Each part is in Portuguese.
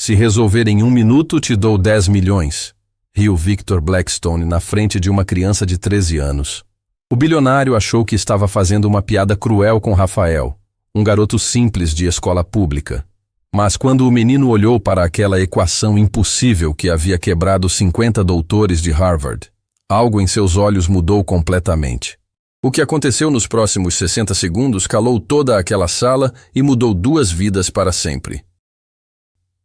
Se resolver em 1 minuto, te dou 10 milhões. Riu Victor Blackstone na frente de uma criança de 13 anos. O bilionário achou que estava fazendo uma piada cruel com Rafael, um garoto simples de escola pública. Mas quando o menino olhou para aquela equação impossível que havia quebrado 50 doutores de Harvard, algo em seus olhos mudou completamente. O que aconteceu nos próximos 60 segundos calou toda aquela sala e mudou 2 vidas para sempre.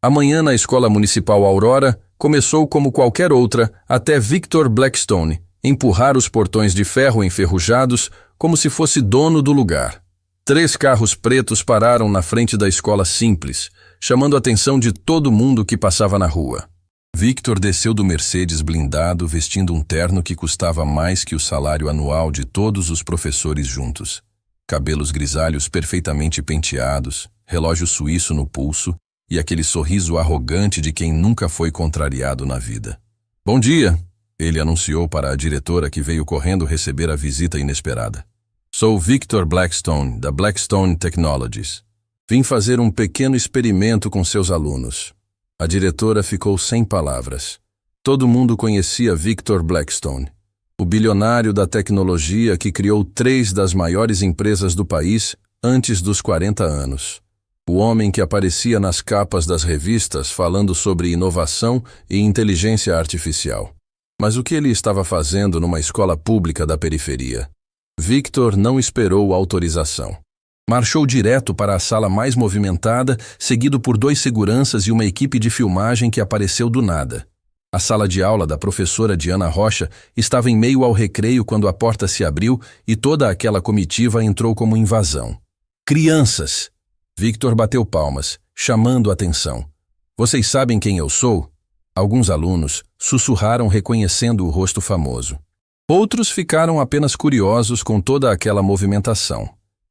Amanhã na Escola Municipal Aurora começou como qualquer outra até Victor Blackstone empurrar os portões de ferro enferrujados como se fosse dono do lugar. 3 carros pretos pararam na frente da escola simples, chamando a atenção de todo mundo que passava na rua. Victor desceu do Mercedes blindado vestindo um terno que custava mais que o salário anual de todos os professores juntos. Cabelos grisalhos perfeitamente penteados, relógio suíço no pulso e aquele sorriso arrogante de quem nunca foi contrariado na vida. "Bom dia", ele anunciou para a diretora que veio correndo receber a visita inesperada. "Sou Victor Blackstone, da Blackstone Technologies. Vim fazer um pequeno experimento com seus alunos." A diretora ficou sem palavras. Todo mundo conhecia Victor Blackstone, o bilionário da tecnologia que criou 3 das maiores empresas do país antes dos 40 anos. O homem que aparecia nas capas das revistas falando sobre inovação e inteligência artificial. Mas o que ele estava fazendo numa escola pública da periferia? Victor não esperou autorização. Marchou direto para a sala mais movimentada, seguido por 2 seguranças e uma equipe de filmagem que apareceu do nada. A sala de aula da professora Diana Rocha estava em meio ao recreio quando a porta se abriu e toda aquela comitiva entrou como invasão. "Crianças!" Victor bateu palmas, chamando a atenção. "Vocês sabem quem eu sou?" Alguns alunos sussurraram reconhecendo o rosto famoso. Outros ficaram apenas curiosos com toda aquela movimentação.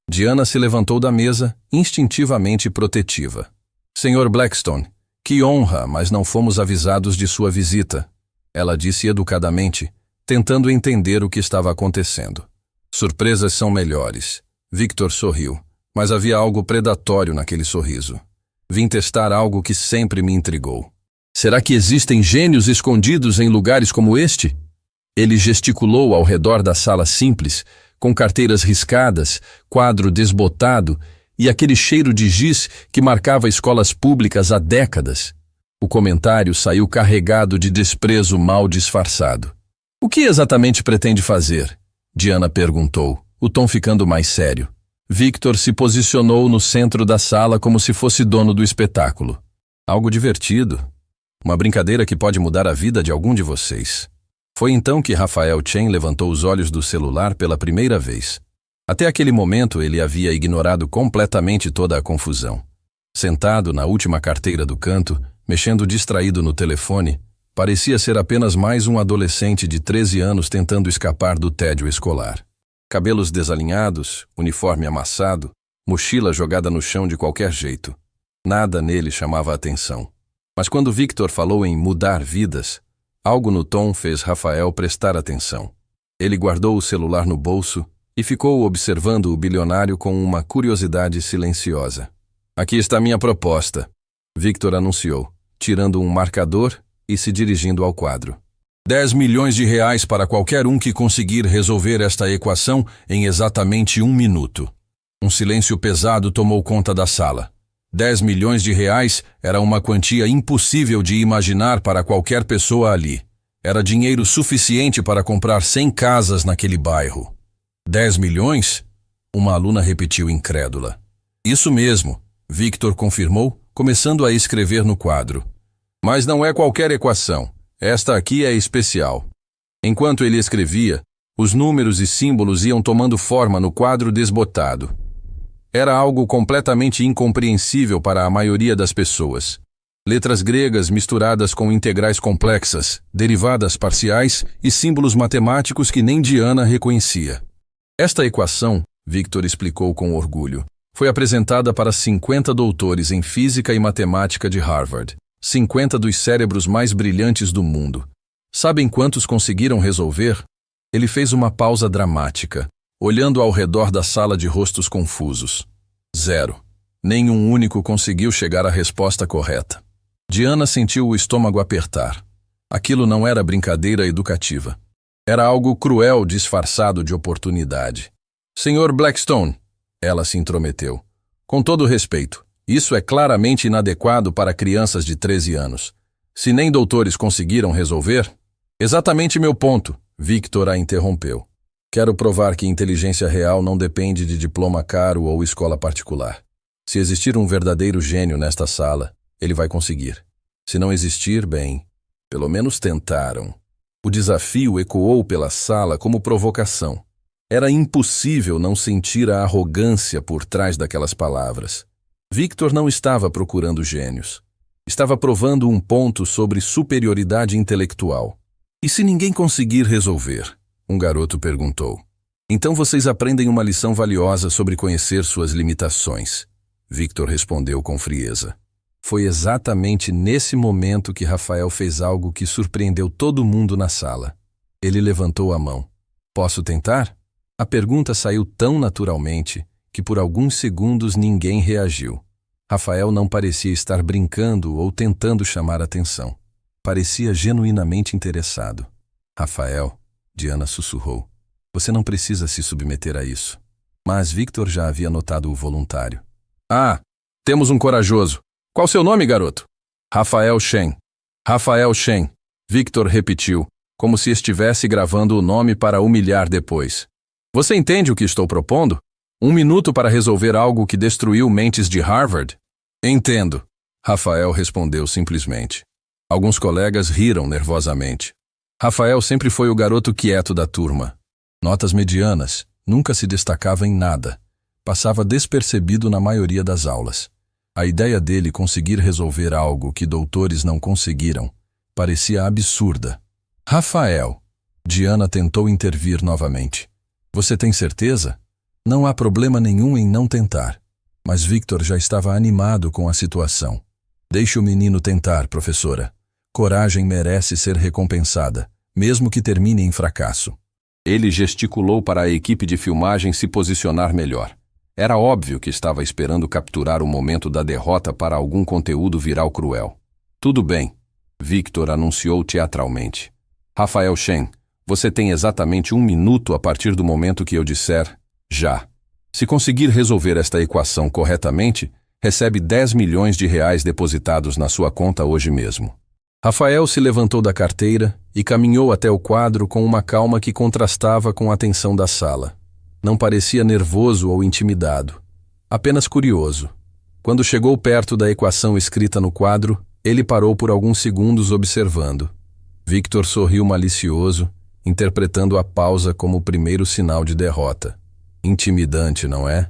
Diana se levantou da mesa, instintivamente protetiva. "Senhor Blackstone, que honra, mas não fomos avisados de sua visita", ela disse educadamente, tentando entender o que estava acontecendo. "Surpresas são melhores." Victor sorriu, mas havia algo predatório naquele sorriso. "Vim testar algo que sempre me intrigou." "Será que existem gênios escondidos em lugares como este?" Ele gesticulou ao redor da sala simples, com carteiras riscadas, quadro desbotado e aquele cheiro de giz que marcava escolas públicas há décadas. O comentário saiu carregado de desprezo mal disfarçado. "O que exatamente pretende fazer?" Diana perguntou, o tom ficando mais sério. Victor se posicionou no centro da sala como se fosse dono do espetáculo. "Algo divertido. Uma brincadeira que pode mudar a vida de algum de vocês." Foi então que Rafael Chen levantou os olhos do celular pela primeira vez. Até aquele momento ele havia ignorado completamente toda a confusão. Sentado na última carteira do canto, mexendo distraído no telefone, parecia ser apenas mais um adolescente de 13 anos tentando escapar do tédio escolar. Cabelos desalinhados, uniforme amassado, mochila jogada no chão de qualquer jeito. Nada nele chamava a atenção. Mas quando Victor falou em mudar vidas, algo no tom fez Rafael prestar atenção. Ele guardou o celular no bolso e ficou observando o bilionário com uma curiosidade silenciosa. "Aqui está minha proposta", Victor anunciou, tirando um marcador e se dirigindo ao quadro. 10 milhões de reais para qualquer um que conseguir resolver esta equação em exatamente 1 minuto. Um silêncio pesado tomou conta da sala. 10 milhões de reais era uma quantia impossível de imaginar para qualquer pessoa ali. Era dinheiro suficiente para comprar 100 casas naquele bairro. 10 milhões? Uma aluna repetiu incrédula. "Isso mesmo", Victor confirmou, começando a escrever no quadro. "Mas não é qualquer equação. Esta aqui é especial." Enquanto ele escrevia, os números e símbolos iam tomando forma no quadro desbotado. Era algo completamente incompreensível para a maioria das pessoas. Letras gregas misturadas com integrais complexas, derivadas parciais e símbolos matemáticos que nem Diana reconhecia. Esta equação, Victor explicou com orgulho, foi apresentada para 50 doutores em física e matemática de Harvard, 50 dos cérebros mais brilhantes do mundo. Sabem quantos conseguiram resolver? Ele fez uma pausa dramática, olhando ao redor da sala de rostos confusos. 0. Nenhum único conseguiu chegar à resposta correta. Diana sentiu o estômago apertar. Aquilo não era brincadeira educativa. Era algo cruel disfarçado de oportunidade. Senhor Blackstone, ela se intrometeu. Com todo respeito, isso é claramente inadequado para crianças de 13 anos. Se nem doutores conseguiram resolver... Exatamente meu ponto, Victor a interrompeu. Quero provar que inteligência real não depende de diploma caro ou escola particular. Se existir um verdadeiro gênio nesta sala, ele vai conseguir. Se não existir, bem, pelo menos tentaram. O desafio ecoou pela sala como provocação. Era impossível não sentir a arrogância por trás daquelas palavras. Victor não estava procurando gênios. Estava provando um ponto sobre superioridade intelectual. E se ninguém conseguir resolver? Um garoto perguntou. Então vocês aprendem uma lição valiosa sobre conhecer suas limitações. Victor respondeu com frieza. Foi exatamente nesse momento que Rafael fez algo que surpreendeu todo mundo na sala. Ele levantou a mão. Posso tentar? A pergunta saiu tão naturalmente que por alguns segundos ninguém reagiu. Rafael não parecia estar brincando ou tentando chamar atenção. Parecia genuinamente interessado. Rafael, Diana sussurrou, você não precisa se submeter a isso. Mas Victor já havia notado o voluntário. Ah, temos um corajoso. Qual seu nome, garoto? Rafael Shen. Rafael Shen. Victor repetiu, como se estivesse gravando o nome para humilhar depois. Você entende o que estou propondo? 1 minuto para resolver algo que destruiu mentes de Harvard? Entendo. Rafael respondeu simplesmente. Alguns colegas riram nervosamente. Rafael sempre foi o garoto quieto da turma. Notas medianas, nunca se destacava em nada. Passava despercebido na maioria das aulas. A ideia dele conseguir resolver algo que doutores não conseguiram parecia absurda. Rafael, Diana tentou intervir novamente. Você tem certeza? Não há problema nenhum em não tentar. Mas Victor já estava animado com a situação. Deixe o menino tentar, professora. Coragem merece ser recompensada, mesmo que termine em fracasso. Ele gesticulou para a equipe de filmagem se posicionar melhor. Era óbvio que estava esperando capturar o momento da derrota para algum conteúdo viral cruel. Tudo bem, Victor anunciou teatralmente. Rafael Shen, você tem exatamente 1 minuto a partir do momento que eu disser já. Se conseguir resolver esta equação corretamente, recebe 10 milhões de reais depositados na sua conta hoje mesmo. Rafael se levantou da carteira e caminhou até o quadro com uma calma que contrastava com a tensão da sala. Não parecia nervoso ou intimidado, apenas curioso. Quando chegou perto da equação escrita no quadro, ele parou por alguns segundos observando. Victor sorriu malicioso, interpretando a pausa como o primeiro sinal de derrota. Intimidante, não é?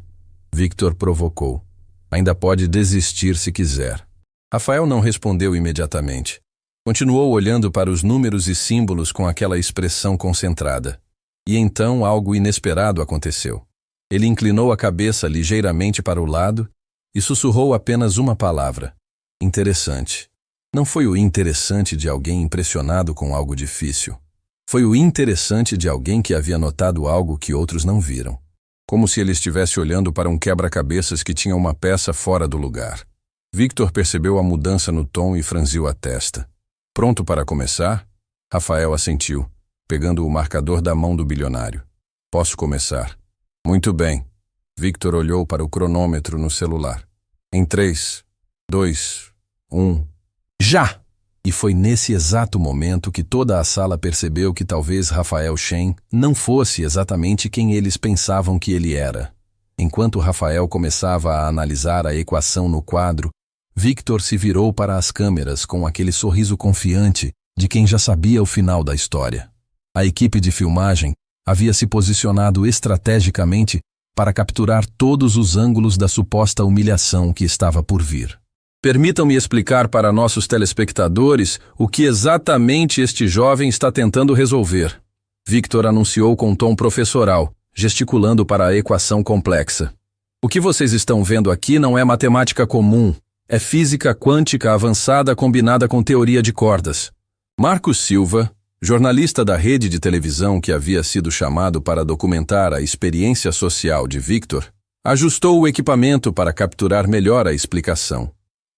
Victor provocou. Ainda pode desistir se quiser. Rafael não respondeu imediatamente. Continuou olhando para os números e símbolos com aquela expressão concentrada. E então algo inesperado aconteceu. Ele inclinou a cabeça ligeiramente para o lado e sussurrou apenas uma palavra. Interessante. Não foi o interessante de alguém impressionado com algo difícil. Foi o interessante de alguém que havia notado algo que outros não viram. Como se ele estivesse olhando para um quebra-cabeças que tinha uma peça fora do lugar. Victor percebeu a mudança no tom e franziu a testa. Pronto para começar? Rafael assentiu, pegando o marcador da mão do bilionário. Posso começar. Muito bem. Victor olhou para o cronômetro no celular. Em 3, 2, 1... Já! E foi nesse exato momento que toda a sala percebeu que talvez Rafael Shen não fosse exatamente quem eles pensavam que ele era. Enquanto Rafael começava a analisar a equação no quadro, Victor se virou para as câmeras com aquele sorriso confiante de quem já sabia o final da história. A equipe de filmagem havia se posicionado estrategicamente para capturar todos os ângulos da suposta humilhação que estava por vir. Permitam-me explicar para nossos telespectadores o que exatamente este jovem está tentando resolver. Victor anunciou com tom professoral, gesticulando para a equação complexa. O que vocês estão vendo aqui não é matemática comum, é física quântica avançada combinada com teoria de cordas. Marcos Silva, jornalista da rede de televisão que havia sido chamado para documentar a experiência social de Victor, ajustou o equipamento para capturar melhor a explicação.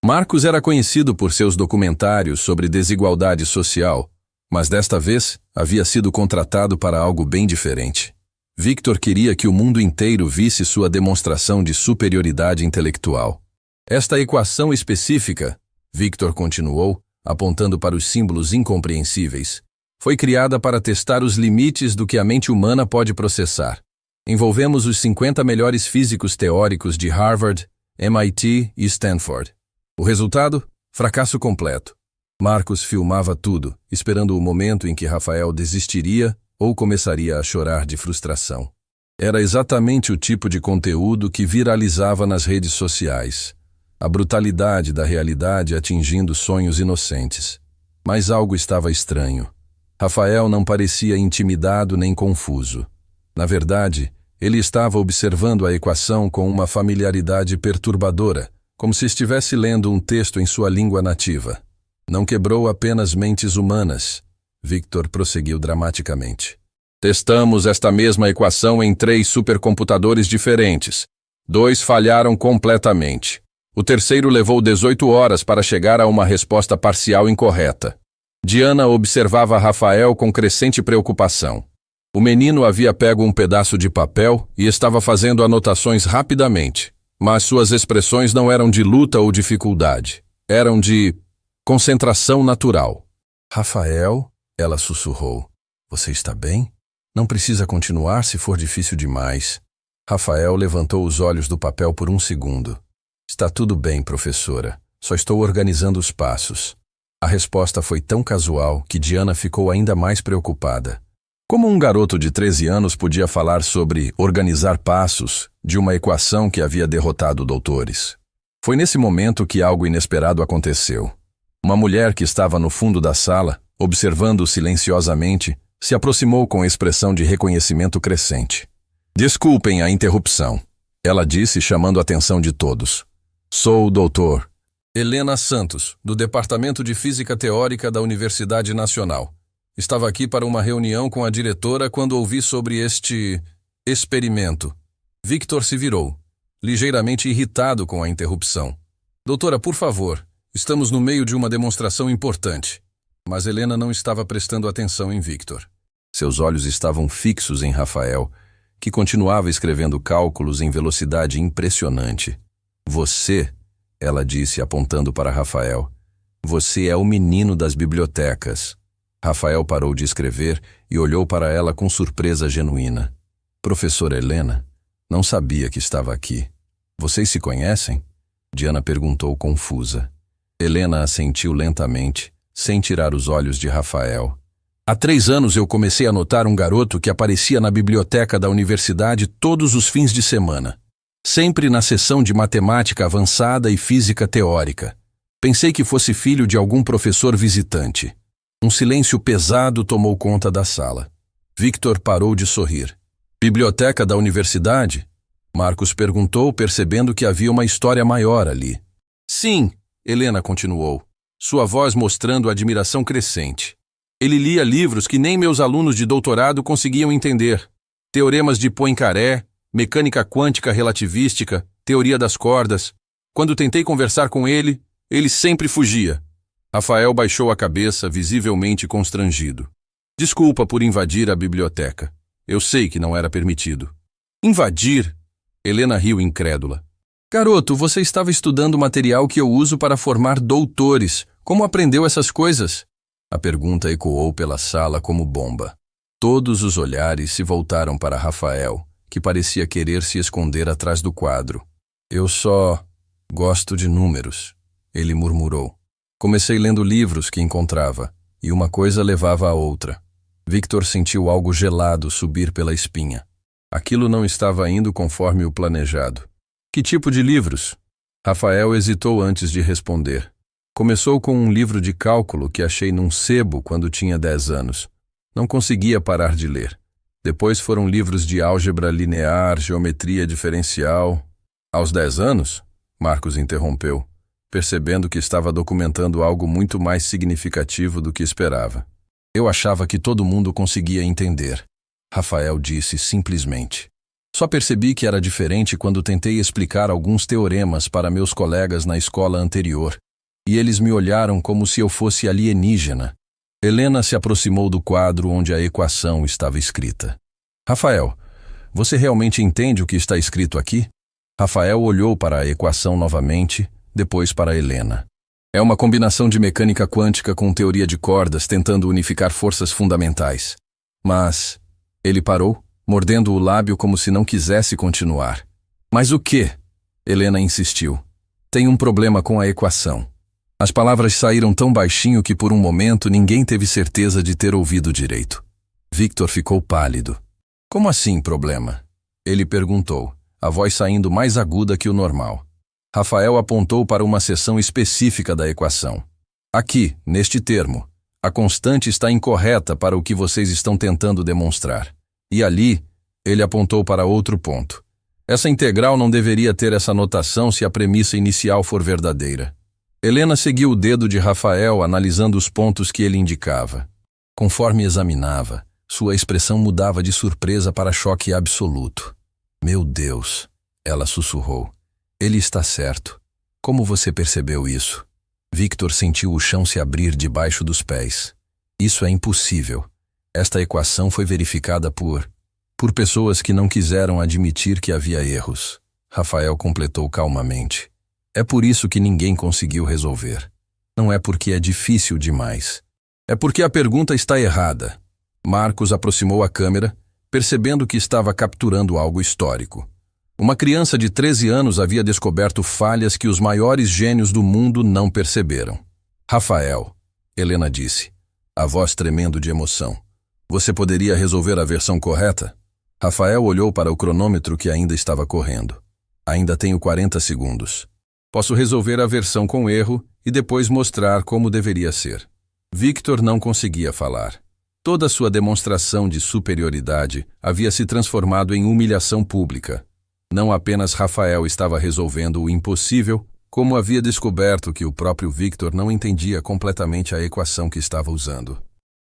Marcos era conhecido por seus documentários sobre desigualdade social, mas desta vez havia sido contratado para algo bem diferente. Victor queria que o mundo inteiro visse sua demonstração de superioridade intelectual. Esta equação específica, Victor continuou, apontando para os símbolos incompreensíveis, foi criada para testar os limites do que a mente humana pode processar. Envolvemos os 50 melhores físicos teóricos de Harvard, MIT e Stanford. O resultado? Fracasso completo. Marcos filmava tudo, esperando o momento em que Rafael desistiria ou começaria a chorar de frustração. Era exatamente o tipo de conteúdo que viralizava nas redes sociais. A brutalidade da realidade atingindo sonhos inocentes. Mas algo estava estranho. Rafael não parecia intimidado nem confuso. Na verdade, ele estava observando a equação com uma familiaridade perturbadora, como se estivesse lendo um texto em sua língua nativa. Não quebrou apenas mentes humanas. Victor prosseguiu dramaticamente. Testamos esta mesma equação em 3 supercomputadores diferentes. 2 falharam completamente. O terceiro levou 18 horas para chegar a uma resposta parcial incorreta. Diana observava Rafael com crescente preocupação. O menino havia pego um pedaço de papel e estava fazendo anotações rapidamente, mas suas expressões não eram de luta ou dificuldade. Eram de concentração natural. Rafael, ela sussurrou. Você está bem? Não precisa continuar se for difícil demais. Rafael levantou os olhos do papel por um segundo. Está tudo bem, professora. Só estou organizando os passos. A resposta foi tão casual que Diana ficou ainda mais preocupada. Como um garoto de 13 anos podia falar sobre organizar passos de uma equação que havia derrotado doutores? Foi nesse momento que algo inesperado aconteceu. Uma mulher que estava no fundo da sala, observando silenciosamente, se aproximou com expressão de reconhecimento crescente. Desculpem a interrupção, ela disse, chamando a atenção de todos. Sou o doutor Helena Santos, do Departamento de Física Teórica da Universidade Nacional. Estava aqui para uma reunião com a diretora quando ouvi sobre este experimento. Victor se virou, ligeiramente irritado com a interrupção. Doutora, por favor, estamos no meio de uma demonstração importante. Mas Helena não estava prestando atenção em Victor. Seus olhos estavam fixos em Rafael, que continuava escrevendo cálculos em velocidade impressionante. Você, ela disse apontando para Rafael, você é o menino das bibliotecas. Rafael parou de escrever e olhou para ela com surpresa genuína. Professora Helena, não sabia que estava aqui. Vocês se conhecem? Diana perguntou confusa. Helena assentiu lentamente, sem tirar os olhos de Rafael. Há 3 anos eu comecei a notar um garoto que aparecia na biblioteca da universidade todos os fins de semana. Sempre na sessão de matemática avançada e física teórica. Pensei que fosse filho de algum professor visitante. Um silêncio pesado tomou conta da sala. Victor parou de sorrir. Biblioteca da universidade? Marcos perguntou, percebendo que havia uma história maior ali. Sim, Helena continuou, sua voz mostrando admiração crescente. Ele lia livros que nem meus alunos de doutorado conseguiam entender. Teoremas de Poincaré, mecânica quântica relativística, teoria das cordas. Quando tentei conversar com ele, ele sempre fugia. Rafael baixou a cabeça, visivelmente constrangido. Desculpa por invadir a biblioteca. Eu sei que não era permitido. Invadir? Helena riu incrédula. Garoto, você estava estudando material que eu uso para formar doutores. Como aprendeu essas coisas? A pergunta ecoou pela sala como bomba. Todos os olhares se voltaram para Rafael, que parecia querer se esconder atrás do quadro. Eu só gosto de números, ele murmurou. Comecei lendo livros que encontrava, e uma coisa levava a outra. Victor sentiu algo gelado subir pela espinha. Aquilo não estava indo conforme o planejado. Que tipo de livros? Rafael hesitou antes de responder. Começou com um livro de cálculo que achei num sebo quando tinha 10 anos. Não conseguia parar de ler. Depois foram livros de álgebra linear, geometria diferencial. Aos 10 anos? Marcos interrompeu, percebendo que estava documentando algo muito mais significativo do que esperava. Eu achava que todo mundo conseguia entender. Rafael disse simplesmente. Só percebi que era diferente quando tentei explicar alguns teoremas para meus colegas na escola anterior, e eles me olharam como se eu fosse alienígena. Helena se aproximou do quadro onde a equação estava escrita. Rafael, você realmente entende o que está escrito aqui? Rafael olhou para a equação novamente, depois para Helena. É uma combinação de mecânica quântica com teoria de cordas tentando unificar forças fundamentais. Mas ele parou, mordendo o lábio como se não quisesse continuar. Mas o quê? Helena insistiu. Tem um problema com a equação. As palavras saíram tão baixinho que por um momento ninguém teve certeza de ter ouvido direito. Victor ficou pálido. Como assim problema? Ele perguntou, a voz saindo mais aguda que o normal. Rafael apontou para uma seção específica da equação. Aqui, neste termo, a constante está incorreta para o que vocês estão tentando demonstrar. E ali, ele apontou para outro ponto. Essa integral não deveria ter essa notação se a premissa inicial for verdadeira. Helena seguiu o dedo de Rafael, analisando os pontos que ele indicava. Conforme examinava, sua expressão mudava de surpresa para choque absoluto. Meu Deus, ela sussurrou. Ele está certo. Como você percebeu isso? Victor sentiu o chão se abrir debaixo dos pés. Isso é impossível. Esta equação foi verificada por pessoas que não quiseram admitir que havia erros. Rafael completou calmamente. É por isso que ninguém conseguiu resolver. Não é porque é difícil demais. É porque a pergunta está errada. Marcos aproximou a câmera, percebendo que estava capturando algo histórico. Uma criança de 13 anos havia descoberto falhas que os maiores gênios do mundo não perceberam. Rafael, Helena disse, a voz tremendo de emoção. Você poderia resolver a versão correta? Rafael olhou para o cronômetro que ainda estava correndo. Ainda tenho 40 segundos. Posso resolver a versão com erro e depois mostrar como deveria ser. Victor não conseguia falar. Toda sua demonstração de superioridade havia se transformado em humilhação pública. Não apenas Rafael estava resolvendo o impossível, como havia descoberto que o próprio Victor não entendia completamente a equação que estava usando.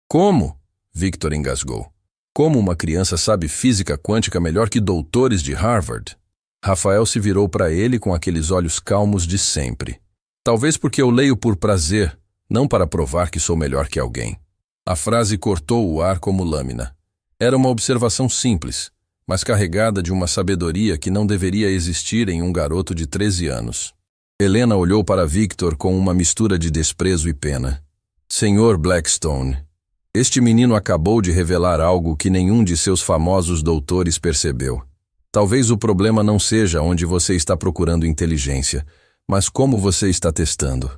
Como? Victor engasgou. Como uma criança sabe física quântica melhor que doutores de Harvard? Rafael se virou para ele com aqueles olhos calmos de sempre. Talvez porque eu leio por prazer, não para provar que sou melhor que alguém. A frase cortou o ar como lâmina. Era uma observação simples, mas carregada de uma sabedoria que não deveria existir em um garoto de 13 anos. Helena olhou para Victor com uma mistura de desprezo e pena. Senhor Blackstone, este menino acabou de revelar algo que nenhum de seus famosos doutores percebeu. Talvez o problema não seja onde você está procurando inteligência, mas como você está testando.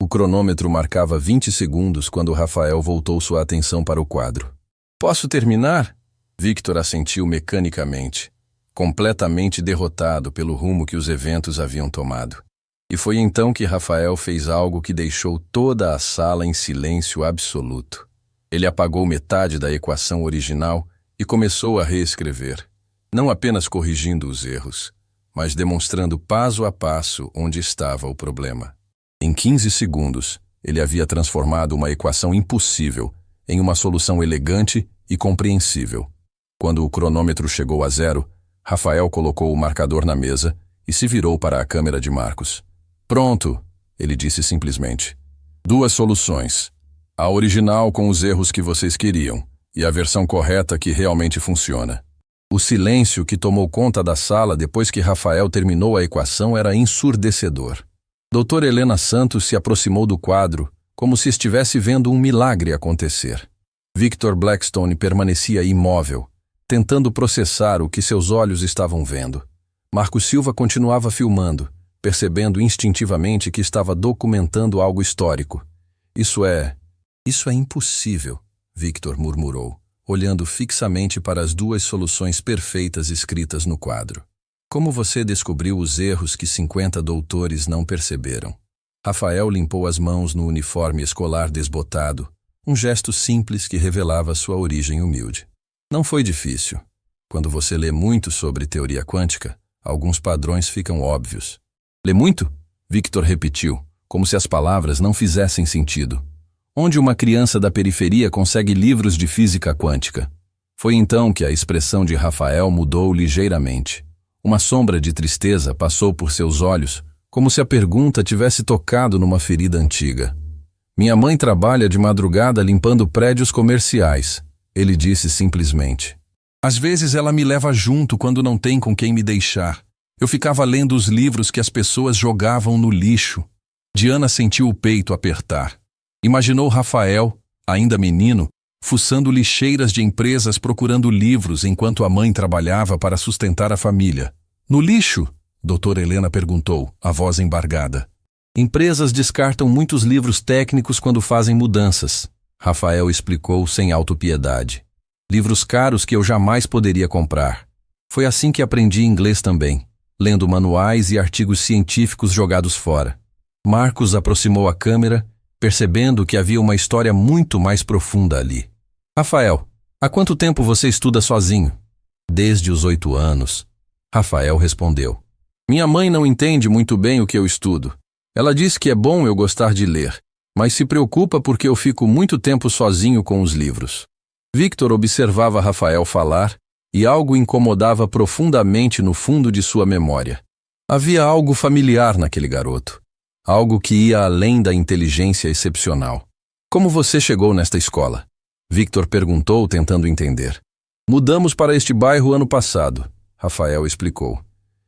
O cronômetro marcava 20 segundos quando Rafael voltou sua atenção para o quadro. Posso terminar? Victor assentiu mecanicamente, completamente derrotado pelo rumo que os eventos haviam tomado. E foi então que Rafael fez algo que deixou toda a sala em silêncio absoluto. Ele apagou metade da equação original e começou a reescrever, não apenas corrigindo os erros, mas demonstrando passo a passo onde estava o problema. Em 15 segundos, ele havia transformado uma equação impossível em uma solução elegante e compreensível. Quando o cronômetro chegou a 0, Rafael colocou o marcador na mesa e se virou para a câmera de Marcos. Pronto, ele disse simplesmente. 2 soluções. A original com os erros que vocês queriam e a versão correta que realmente funciona. O silêncio que tomou conta da sala depois que Rafael terminou a equação era ensurdecedor. Doutora Helena Santos se aproximou do quadro como se estivesse vendo um milagre acontecer. Victor Blackstone permanecia imóvel, tentando processar o que seus olhos estavam vendo. Marcos Silva continuava filmando, percebendo instintivamente que estava documentando algo histórico. Isso é impossível, Victor murmurou, olhando fixamente para as 2 soluções perfeitas escritas no quadro. Como você descobriu os erros que 50 doutores não perceberam? Rafael limpou as mãos no uniforme escolar desbotado, um gesto simples que revelava sua origem humilde. Não foi difícil. Quando você lê muito sobre teoria quântica, alguns padrões ficam óbvios. Lê muito? Victor repetiu, como se as palavras não fizessem sentido. Onde uma criança da periferia consegue livros de física quântica? Foi então que a expressão de Rafael mudou ligeiramente. Uma sombra de tristeza passou por seus olhos, como se a pergunta tivesse tocado numa ferida antiga. Minha mãe trabalha de madrugada limpando prédios comerciais, ele disse simplesmente. Às vezes ela me leva junto quando não tem com quem me deixar. Eu ficava lendo os livros que as pessoas jogavam no lixo. Diana sentiu o peito apertar. Imaginou Rafael, ainda menino, fuçando lixeiras de empresas procurando livros enquanto a mãe trabalhava para sustentar a família. No lixo? Doutora Helena perguntou, a voz embargada. Empresas descartam muitos livros técnicos quando fazem mudanças, Rafael explicou sem autopiedade. Livros caros que eu jamais poderia comprar. Foi assim que aprendi inglês também, lendo manuais e artigos científicos jogados fora. Marcos aproximou a câmera, percebendo que havia uma história muito mais profunda ali. Rafael, há quanto tempo você estuda sozinho? Desde os 8 anos. Rafael respondeu. Minha mãe não entende muito bem o que eu estudo. Ela diz que é bom eu gostar de ler, mas se preocupa porque eu fico muito tempo sozinho com os livros. Victor observava Rafael falar e algo incomodava profundamente no fundo de sua memória. Havia algo familiar naquele garoto. Algo que ia além da inteligência excepcional. Como você chegou nesta escola? Victor perguntou, tentando entender. Mudamos para este bairro ano passado, Rafael explicou.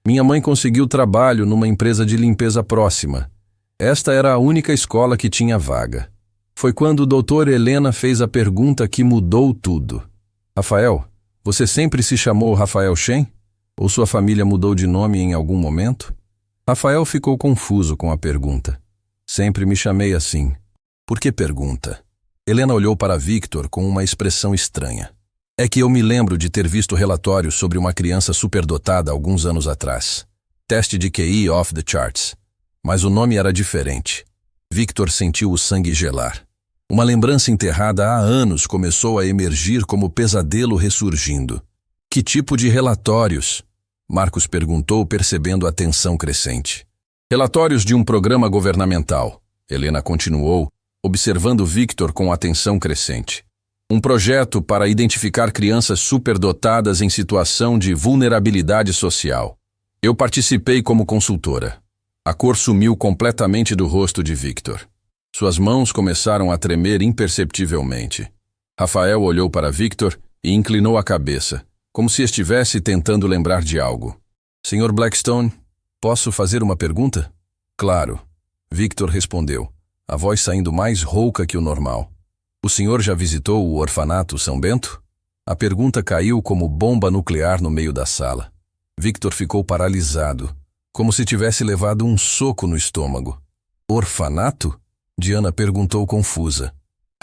Minha mãe conseguiu trabalho numa empresa de limpeza próxima. Esta era a única escola que tinha vaga. Foi quando o doutor Helena fez a pergunta que mudou tudo. Rafael, você sempre se chamou Rafael Shen? Ou sua família mudou de nome em algum momento? Rafael ficou confuso com a pergunta. Sempre me chamei assim. Por que pergunta? Helena olhou para Victor com uma expressão estranha. É que eu me lembro de ter visto relatórios sobre uma criança superdotada alguns anos atrás. Teste de QI off the charts. Mas o nome era diferente. Victor sentiu o sangue gelar. Uma lembrança enterrada há anos começou a emergir como pesadelo ressurgindo. Que tipo de relatórios? Marcos perguntou, percebendo a tensão crescente. Relatórios de um programa governamental. Helena continuou, observando Victor com atenção crescente. Um projeto para identificar crianças superdotadas em situação de vulnerabilidade social. Eu participei como consultora. A cor sumiu completamente do rosto de Victor. Suas mãos começaram a tremer imperceptivelmente. Rafael olhou para Victor e inclinou a cabeça, como se estivesse tentando lembrar de algo. Sr. Blackstone, posso fazer uma pergunta? Claro. Victor respondeu, a voz saindo mais rouca que o normal. O senhor já visitou o orfanato São Bento? A pergunta caiu como bomba nuclear no meio da sala. Victor ficou paralisado, como se tivesse levado um soco no estômago. Orfanato? Diana perguntou confusa.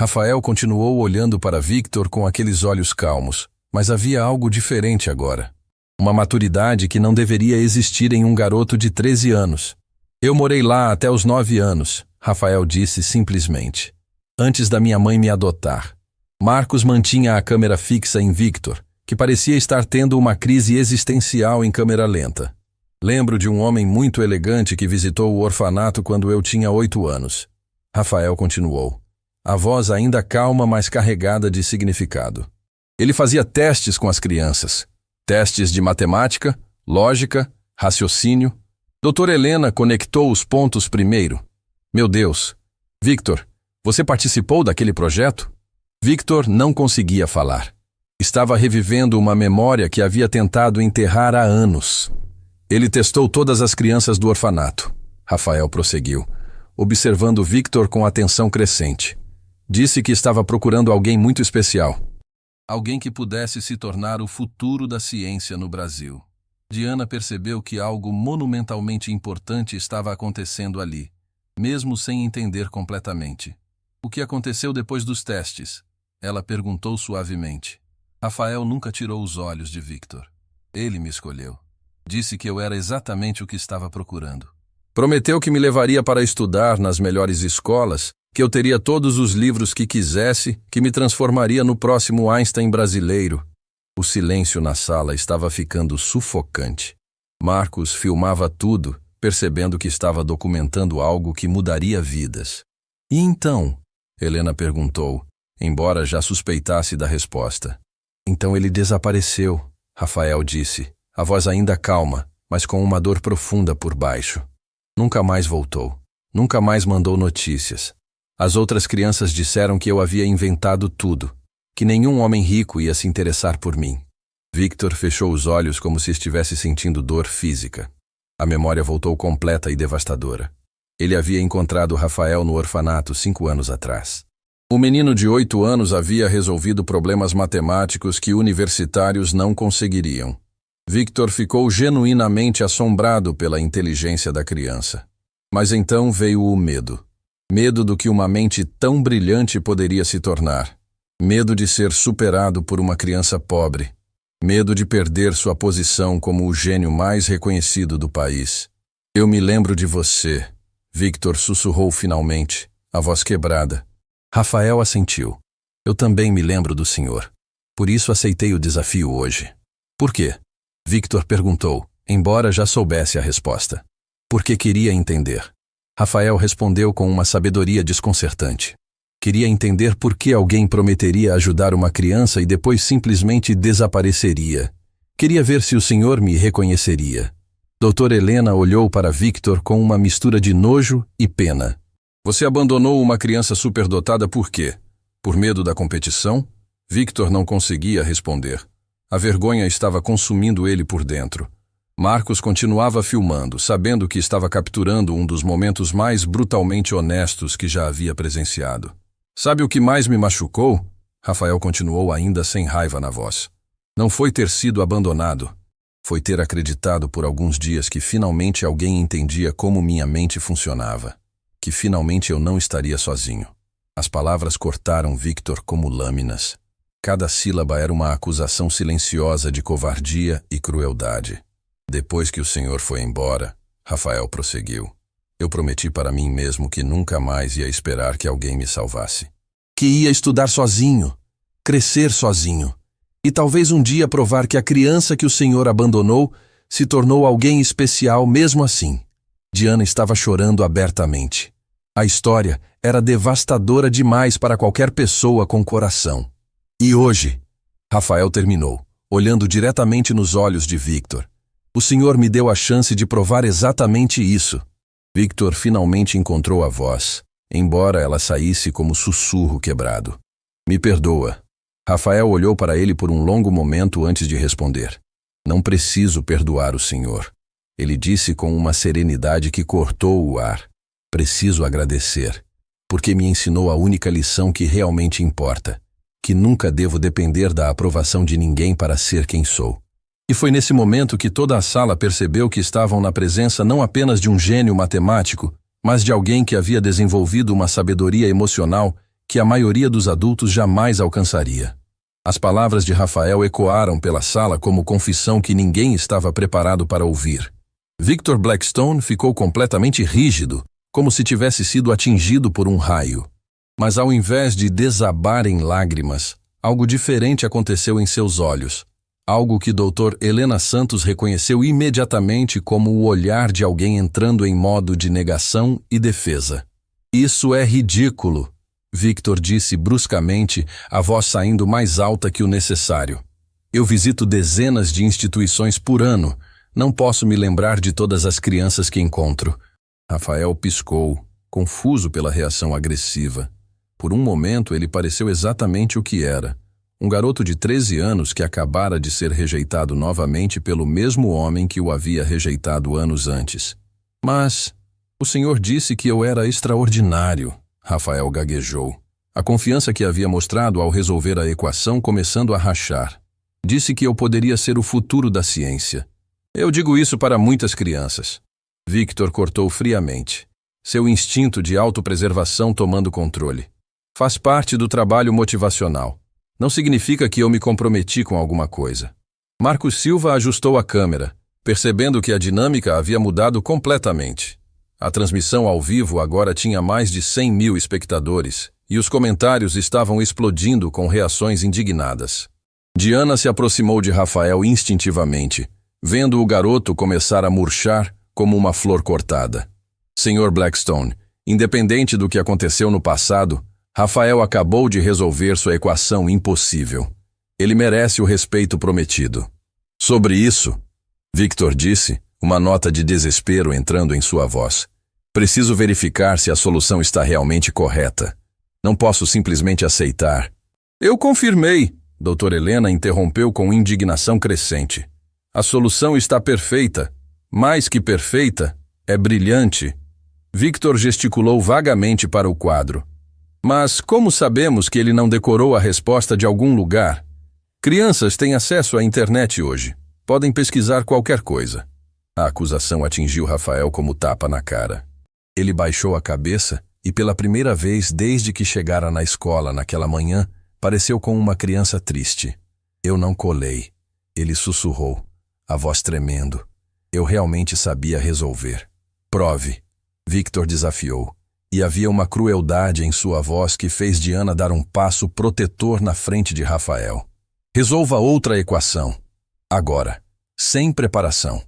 Rafael continuou olhando para Victor com aqueles olhos calmos, mas havia algo diferente agora. Uma maturidade que não deveria existir em um garoto de 13 anos. Eu morei lá até os 9 anos, Rafael disse simplesmente. Antes da minha mãe me adotar. Marcos mantinha a câmera fixa em Victor, que parecia estar tendo uma crise existencial em câmera lenta. Lembro de um homem muito elegante que visitou o orfanato quando eu tinha 8 anos. Rafael continuou. A voz ainda calma, mas carregada de significado. Ele fazia testes com as crianças. Testes de matemática, lógica, raciocínio. Doutora Helena conectou os pontos primeiro. Meu Deus. Victor, você participou daquele projeto? Victor não conseguia falar. Estava revivendo uma memória que havia tentado enterrar há anos. Ele testou todas as crianças do orfanato. Rafael prosseguiu, observando Victor com atenção crescente. Disse que estava procurando alguém muito especial. Alguém que pudesse se tornar o futuro da ciência no Brasil. Diana percebeu que algo monumentalmente importante estava acontecendo ali, mesmo sem entender completamente. O que aconteceu depois dos testes? Ela perguntou suavemente. Rafael nunca tirou os olhos de Victor. Ele me escolheu. Disse que eu era exatamente o que estava procurando. Prometeu que me levaria para estudar nas melhores escolas, que eu teria todos os livros que quisesse, que me transformaria no próximo Einstein brasileiro. O silêncio na sala estava ficando sufocante. Marcos filmava tudo, percebendo que estava documentando algo que mudaria vidas. E então? Helena perguntou, embora já suspeitasse da resposta. Então ele desapareceu, Rafael disse, a voz ainda calma, mas com uma dor profunda por baixo. Nunca mais voltou. Nunca mais mandou notícias. As outras crianças disseram que eu havia inventado tudo, que nenhum homem rico ia se interessar por mim. Victor fechou os olhos como se estivesse sentindo dor física. A memória voltou completa e devastadora. Ele havia encontrado Rafael no orfanato 5 anos atrás. O menino de 8 anos havia resolvido problemas matemáticos que universitários não conseguiriam. Victor ficou genuinamente assombrado pela inteligência da criança. Mas então veio o medo. Medo do que uma mente tão brilhante poderia se tornar. Medo de ser superado por uma criança pobre. Medo de perder sua posição como o gênio mais reconhecido do país. Eu me lembro de você, Victor sussurrou finalmente, a voz quebrada. Rafael assentiu. Eu também me lembro do senhor. Por isso aceitei o desafio hoje. Por quê? Victor perguntou, embora já soubesse a resposta. Porque queria entender. Rafael respondeu com uma sabedoria desconcertante. Queria entender por que alguém prometeria ajudar uma criança e depois simplesmente desapareceria. Queria ver se o senhor me reconheceria. Doutora Helena olhou para Victor com uma mistura de nojo e pena. Você abandonou uma criança superdotada por quê? Por medo da competição? Victor não conseguia responder. A vergonha estava consumindo ele por dentro. Marcos continuava filmando, sabendo que estava capturando um dos momentos mais brutalmente honestos que já havia presenciado. Sabe o que mais me machucou? Rafael continuou ainda sem raiva na voz. Não foi ter sido abandonado. Foi ter acreditado por alguns dias que finalmente alguém entendia como minha mente funcionava. Que finalmente eu não estaria sozinho. As palavras cortaram Victor como lâminas. Cada sílaba era uma acusação silenciosa de covardia e crueldade. Depois que o senhor foi embora, Rafael prosseguiu. Eu prometi para mim mesmo que nunca mais ia esperar que alguém me salvasse. Que ia estudar sozinho, crescer sozinho, e talvez um dia provar que a criança que o senhor abandonou se tornou alguém especial mesmo assim. Diana estava chorando abertamente. A história era devastadora demais para qualquer pessoa com coração. E hoje, Rafael terminou, olhando diretamente nos olhos de Victor. O senhor me deu a chance de provar exatamente isso. Victor finalmente encontrou a voz, embora ela saísse como sussurro quebrado. Me perdoa. Rafael olhou para ele por um longo momento antes de responder. Não preciso perdoar o senhor. Ele disse com uma serenidade que cortou o ar. Preciso agradecer, porque me ensinou a única lição que realmente importa, que nunca devo depender da aprovação de ninguém para ser quem sou. E foi nesse momento que toda a sala percebeu que estavam na presença não apenas de um gênio matemático, mas de alguém que havia desenvolvido uma sabedoria emocional que a maioria dos adultos jamais alcançaria. As palavras de Rafael ecoaram pela sala como confissão que ninguém estava preparado para ouvir. Victor Blackstone ficou completamente rígido, como se tivesse sido atingido por um raio. Mas ao invés de desabar em lágrimas, algo diferente aconteceu em seus olhos. Algo que Dr. Helena Santos reconheceu imediatamente como o olhar de alguém entrando em modo de negação e defesa. Isso é ridículo, Victor disse bruscamente, a voz saindo mais alta que o necessário. Eu visito dezenas de instituições por ano. Não posso me lembrar de todas as crianças que encontro. Rafael piscou, confuso pela reação agressiva. Por um momento ele pareceu exatamente o que era. Um garoto de 13 anos que acabara de ser rejeitado novamente pelo mesmo homem que o havia rejeitado anos antes. Mas o senhor disse que eu era extraordinário, Rafael gaguejou. A confiança que havia mostrado ao resolver a equação começando a rachar. Disse que eu poderia ser o futuro da ciência. Eu digo isso para muitas crianças. Victor cortou friamente, seu instinto de autopreservação tomando controle. Faz parte do trabalho motivacional. Não significa que eu me comprometi com alguma coisa. Marcos Silva ajustou a câmera, percebendo que a dinâmica havia mudado completamente. A transmissão ao vivo agora tinha mais de 100 mil espectadores, e os comentários estavam explodindo com reações indignadas. Diana se aproximou de Rafael instintivamente, vendo o garoto começar a murchar como uma flor cortada. Sr. Blackstone, independente do que aconteceu no passado, Rafael acabou de resolver sua equação impossível. Ele merece o respeito prometido. Sobre isso, Victor disse, uma nota de desespero entrando em sua voz. Preciso verificar se a solução está realmente correta. Não posso simplesmente aceitar. Eu confirmei, Dra. Helena interrompeu com indignação crescente. A solução está perfeita. Mais que perfeita, é brilhante. Victor gesticulou vagamente para o quadro. Mas como sabemos que ele não decorou a resposta de algum lugar? Crianças têm acesso à internet hoje. Podem pesquisar qualquer coisa. A acusação atingiu Rafael como tapa na cara. Ele baixou a cabeça e, pela primeira vez desde que chegara na escola naquela manhã, pareceu com uma criança triste. Eu não colei. Ele sussurrou, a voz tremendo. Eu realmente sabia resolver. Prove. Victor desafiou. E havia uma crueldade em sua voz que fez Diana dar um passo protetor na frente de Rafael. Resolva outra equação. Agora. Sem preparação.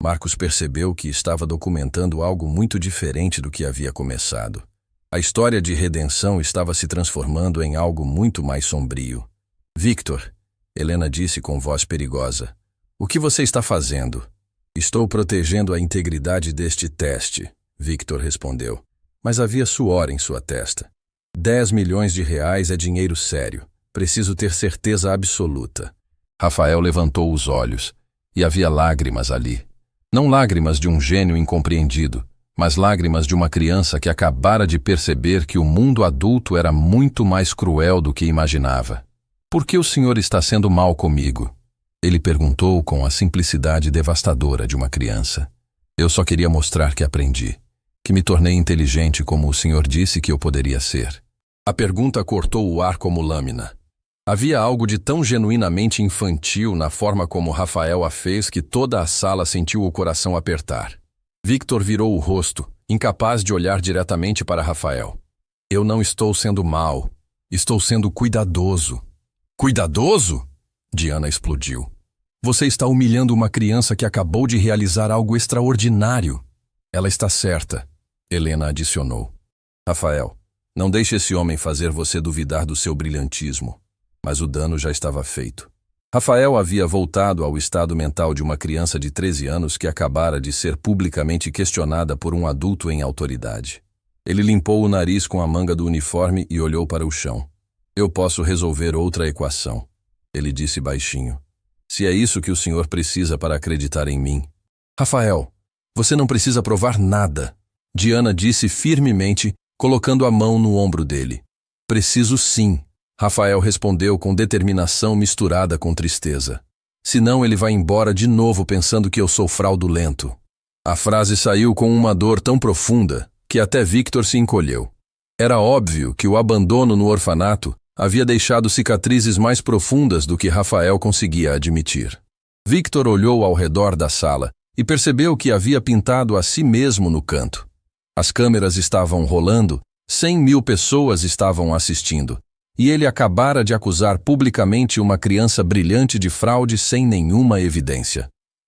Marcos percebeu que estava documentando algo muito diferente do que havia começado. A história de redenção estava se transformando em algo muito mais sombrio. Victor, Helena disse com voz perigosa, o que você está fazendo? Estou protegendo a integridade deste teste, Victor respondeu. Mas havia suor em sua testa. 10 milhões de reais é dinheiro sério. Preciso ter certeza absoluta. Rafael levantou os olhos, e havia lágrimas ali. Não lágrimas de um gênio incompreendido, mas lágrimas de uma criança que acabara de perceber que o mundo adulto era muito mais cruel do que imaginava. Por que o senhor está sendo mal comigo? Ele perguntou com a simplicidade devastadora de uma criança. Eu só queria mostrar que aprendi, que me tornei inteligente como o senhor disse que eu poderia ser. A pergunta cortou o ar como lâmina. Havia algo de tão genuinamente infantil na forma como Rafael a fez que toda a sala sentiu o coração apertar. Victor virou o rosto, incapaz de olhar diretamente para Rafael. Eu não estou sendo mau. Estou sendo cuidadoso. Cuidadoso? Diana explodiu. Você está humilhando uma criança que acabou de realizar algo extraordinário. Ela está certa, Helena adicionou. Rafael, não deixe esse homem fazer você duvidar do seu brilhantismo. Mas o dano já estava feito. Rafael havia voltado ao estado mental de uma criança de 13 anos que acabara de ser publicamente questionada por um adulto em autoridade. Ele limpou o nariz com a manga do uniforme e olhou para o chão. Eu posso resolver outra equação, ele disse baixinho. Se é isso que o senhor precisa para acreditar em mim. Rafael, você não precisa provar nada, Diana disse firmemente, colocando a mão no ombro dele. Preciso sim. Rafael respondeu com determinação misturada com tristeza. Senão ele vai embora de novo pensando que eu sou fraudulento. A frase saiu com uma dor tão profunda que até Victor se encolheu. Era óbvio que o abandono no orfanato havia deixado cicatrizes mais profundas do que Rafael conseguia admitir. Victor olhou ao redor da sala e percebeu que havia pintado a si mesmo no canto. As câmeras estavam rolando, 100.000 pessoas estavam assistindo. E ele acabara de acusar publicamente uma criança brilhante de fraude sem nenhuma evidência.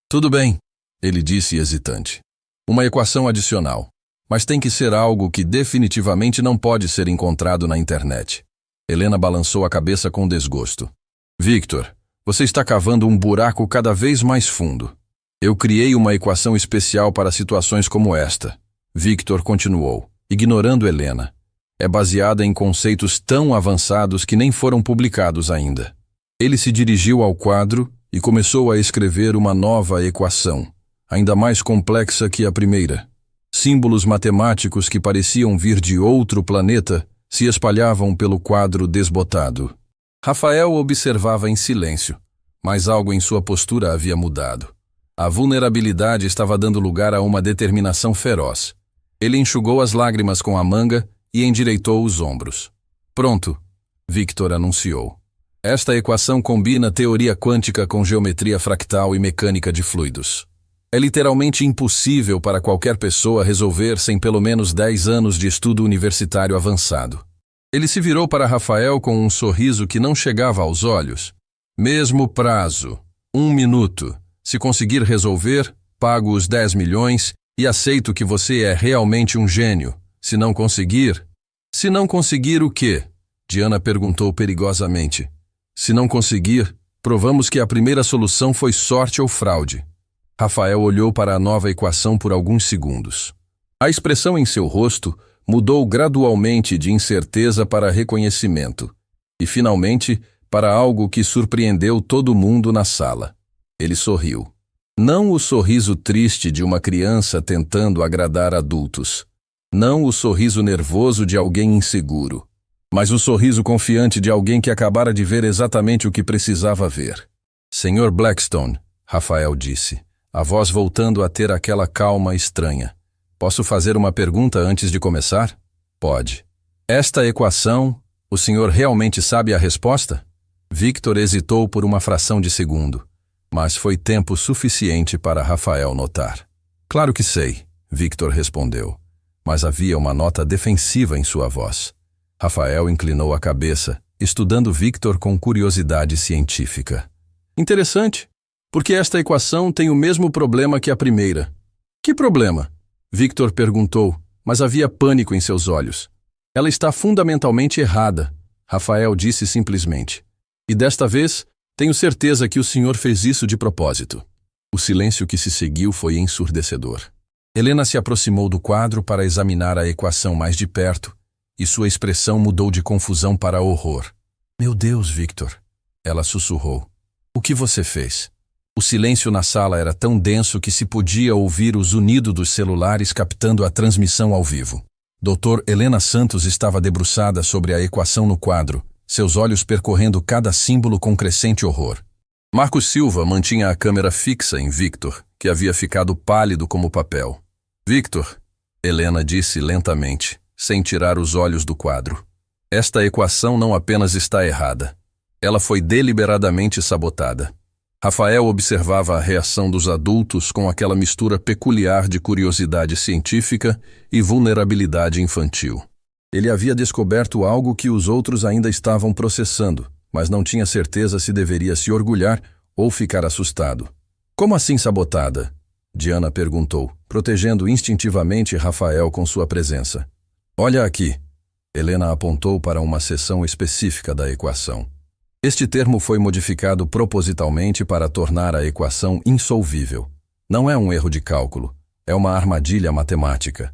Tudo bem, ele disse hesitante. Uma equação adicional. Mas tem que ser algo que definitivamente não pode ser encontrado na internet. Helena balançou a cabeça com desgosto. Victor, você está cavando um buraco cada vez mais fundo. Eu criei uma equação especial para situações como esta. Victor continuou, ignorando Helena. É baseada em conceitos tão avançados que nem foram publicados ainda. Ele se dirigiu ao quadro e começou a escrever uma nova equação, ainda mais complexa que a primeira. Símbolos matemáticos que pareciam vir de outro planeta se espalhavam pelo quadro desbotado. Rafael observava em silêncio, mas algo em sua postura havia mudado. A vulnerabilidade estava dando lugar a uma determinação feroz. Ele enxugou as lágrimas com a manga e endireitou os ombros. Pronto, Victor anunciou. Esta equação combina teoria quântica com geometria fractal e mecânica de fluidos. É literalmente impossível para qualquer pessoa resolver sem pelo menos 10 anos de estudo universitário avançado. Ele se virou para Rafael com um sorriso que não chegava aos olhos. Mesmo prazo, 1 minuto. Se conseguir resolver, pago os 10 milhões e aceito que você é realmente um gênio. Se não conseguir... Se não conseguir o quê? Diana perguntou perigosamente. Se não conseguir, provamos que a primeira solução foi sorte ou fraude. Rafael olhou para a nova equação por alguns segundos. A expressão em seu rosto mudou gradualmente de incerteza para reconhecimento e, finalmente, para algo que surpreendeu todo mundo na sala. Ele sorriu. Não o sorriso triste de uma criança tentando agradar adultos. Não o sorriso nervoso de alguém inseguro. Mas o sorriso confiante de alguém que acabara de ver exatamente o que precisava ver. Senhor Blackstone, Rafael disse, a voz voltando a ter aquela calma estranha. Posso fazer uma pergunta antes de começar? Pode. Esta equação, o senhor realmente sabe a resposta? Victor hesitou por uma fração de segundo, mas foi tempo suficiente para Rafael notar. Claro que sei, Victor respondeu, mas havia uma nota defensiva em sua voz. Rafael inclinou a cabeça, estudando Victor com curiosidade científica. Interessante, porque esta equação tem o mesmo problema que a primeira. Que problema? Victor perguntou, mas havia pânico em seus olhos. Ela está fundamentalmente errada, Rafael disse simplesmente. E desta vez, tenho certeza que o senhor fez isso de propósito. O silêncio que se seguiu foi ensurdecedor. Helena se aproximou do quadro para examinar a equação mais de perto, e sua expressão mudou de confusão para horror. Meu Deus, Victor, ela sussurrou. O que você fez? O silêncio na sala era tão denso que se podia ouvir o zunido dos celulares captando a transmissão ao vivo. Dr. Helena Santos estava debruçada sobre a equação no quadro, seus olhos percorrendo cada símbolo com crescente horror. Marcos Silva mantinha a câmera fixa em Victor, que havia ficado pálido como papel. Victor, Helena disse lentamente, sem tirar os olhos do quadro. Esta equação não apenas está errada. Ela foi deliberadamente sabotada. Rafael observava a reação dos adultos com aquela mistura peculiar de curiosidade científica e vulnerabilidade infantil. Ele havia descoberto algo que os outros ainda estavam processando, mas não tinha certeza se deveria se orgulhar ou ficar assustado. Como assim sabotada? Diana perguntou, protegendo instintivamente Rafael com sua presença. Olha aqui. Helena apontou para uma seção específica da equação. Este termo foi modificado propositalmente para tornar a equação insolvível. Não é um erro de cálculo, é uma armadilha matemática.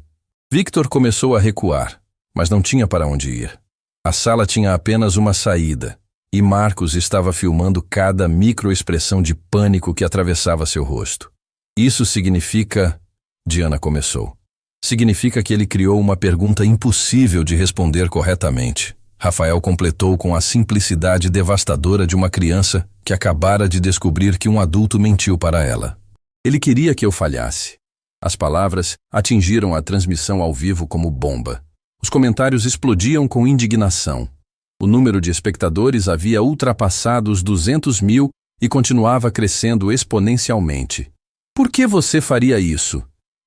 Victor começou a recuar, mas não tinha para onde ir. A sala tinha apenas uma saída, e Marcos estava filmando cada microexpressão de pânico que atravessava seu rosto. Isso significa... Diana começou. Significa que ele criou uma pergunta impossível de responder corretamente. Rafael completou com a simplicidade devastadora de uma criança que acabara de descobrir que um adulto mentiu para ela. Ele queria que eu falhasse. As palavras atingiram a transmissão ao vivo como bomba. Os comentários explodiam com indignação. O número de espectadores havia ultrapassado os 200 mil e continuava crescendo exponencialmente. Por que você faria isso?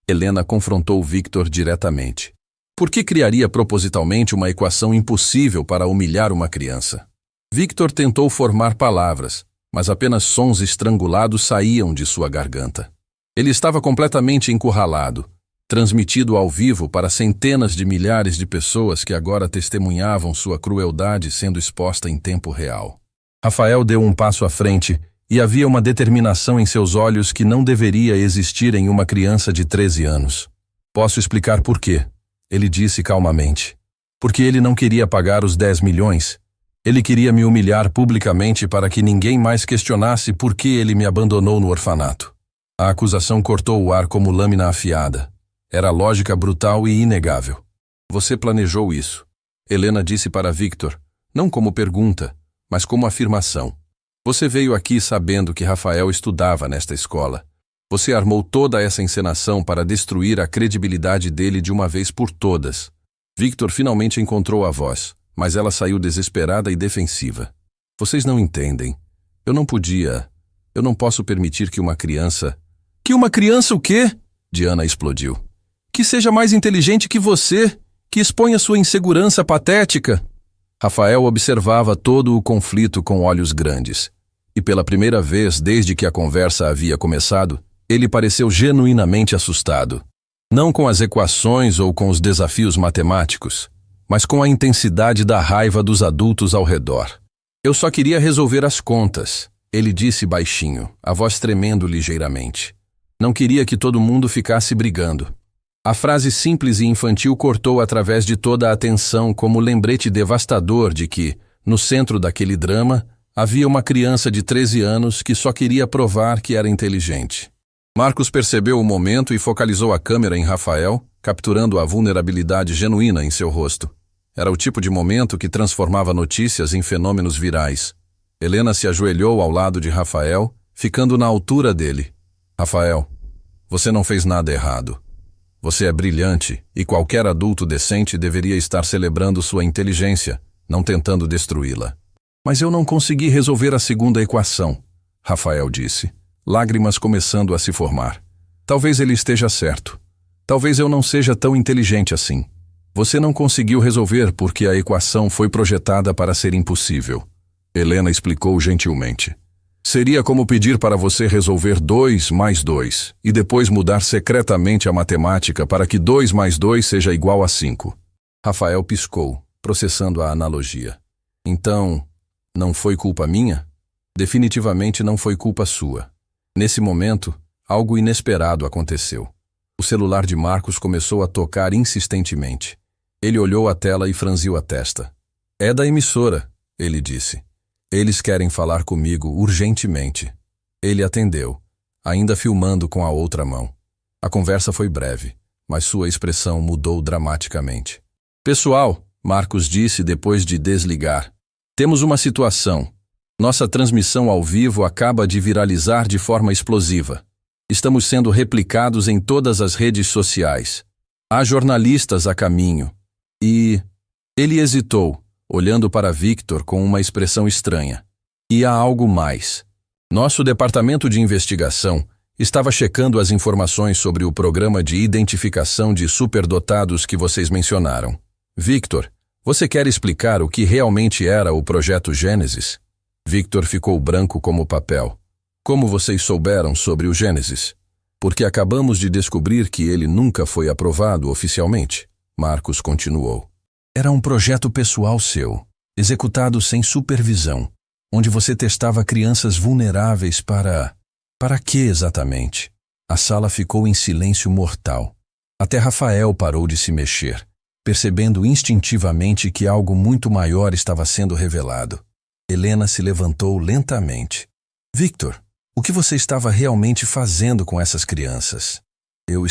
Helena confrontou Victor diretamente. Por que criaria propositalmente uma equação impossível para humilhar uma criança? Victor tentou formar palavras, mas apenas sons estrangulados saíam de sua garganta. Ele estava completamente encurralado, transmitido ao vivo para centenas de milhares de pessoas que agora testemunhavam sua crueldade sendo exposta em tempo real. Rafael deu um passo à frente e havia uma determinação em seus olhos que não deveria existir em uma criança de 13 anos. Posso explicar por quê? Ele disse calmamente. Porque ele não queria pagar os 10 milhões. Ele queria me humilhar publicamente para que ninguém mais questionasse por que ele me abandonou no orfanato. A acusação cortou o ar como lâmina afiada. Era lógica brutal e inegável. Você planejou isso. Helena disse para Victor, não como pergunta, mas como afirmação. Você veio aqui sabendo que Rafael estudava nesta escola. Você armou toda essa encenação para destruir a credibilidade dele de uma vez por todas. Victor finalmente encontrou a voz, mas ela saiu desesperada e defensiva. Vocês não entendem. Eu não posso permitir que uma criança... Que uma criança o quê? Diana explodiu. Que seja mais inteligente que você, que exponha sua insegurança patética. Rafael observava todo o conflito com olhos grandes. E pela primeira vez desde que a conversa havia começado, ele pareceu genuinamente assustado. Não com as equações ou com os desafios matemáticos, mas com a intensidade da raiva dos adultos ao redor. Eu só queria resolver as contas, ele disse baixinho, a voz tremendo ligeiramente. Não queria que todo mundo ficasse brigando. A frase simples e infantil cortou através de toda a atenção como lembrete devastador de que, no centro daquele drama, havia uma criança de 13 anos que só queria provar que era inteligente. Marcos percebeu o momento e focalizou a câmera em Rafael, capturando a vulnerabilidade genuína em seu rosto. Era o tipo de momento que transformava notícias em fenômenos virais. Helena se ajoelhou ao lado de Rafael, ficando na altura dele. Rafael, você não fez nada errado. Você é brilhante e qualquer adulto decente deveria estar celebrando sua inteligência, não tentando destruí-la. Mas eu não consegui resolver a segunda equação, Rafael disse, lágrimas começando a se formar. Talvez ele esteja certo. Talvez eu não seja tão inteligente assim. Você não conseguiu resolver porque a equação foi projetada para ser impossível. Helena explicou gentilmente. Seria como pedir para você resolver 2 mais 2 e depois mudar secretamente a matemática para que 2 mais 2 seja igual a 5. Rafael piscou, processando a analogia. Então, não foi culpa minha? Definitivamente não foi culpa sua. Nesse momento, algo inesperado aconteceu. O celular de Marcos começou a tocar insistentemente. Ele olhou a tela e franziu a testa. É da emissora, ele disse. Eles querem falar comigo urgentemente. Ele atendeu, ainda filmando com a outra mão. A conversa foi breve, mas sua expressão mudou dramaticamente. Pessoal, Marcos disse depois de desligar. Temos uma situação. Nossa transmissão ao vivo acaba de viralizar de forma explosiva. Estamos sendo replicados em todas as redes sociais. Há jornalistas a caminho. E... Ele hesitou, olhando para Victor com uma expressão estranha. E há algo mais. Nosso departamento de investigação estava checando as informações sobre o programa de identificação de superdotados que vocês mencionaram. Victor, você quer explicar o que realmente era o projeto Gênesis? Victor ficou branco como papel. Como vocês souberam sobre o Gênesis? Porque acabamos de descobrir que ele nunca foi aprovado oficialmente. Marcos continuou. Era um projeto pessoal seu, executado sem supervisão, onde você testava crianças vulneráveis para... Para quê exatamente? A sala ficou em silêncio mortal. Até Rafael parou de se mexer, percebendo instintivamente que algo muito maior estava sendo revelado. Helena se levantou lentamente. Victor, o que você estava realmente fazendo com essas crianças? Eu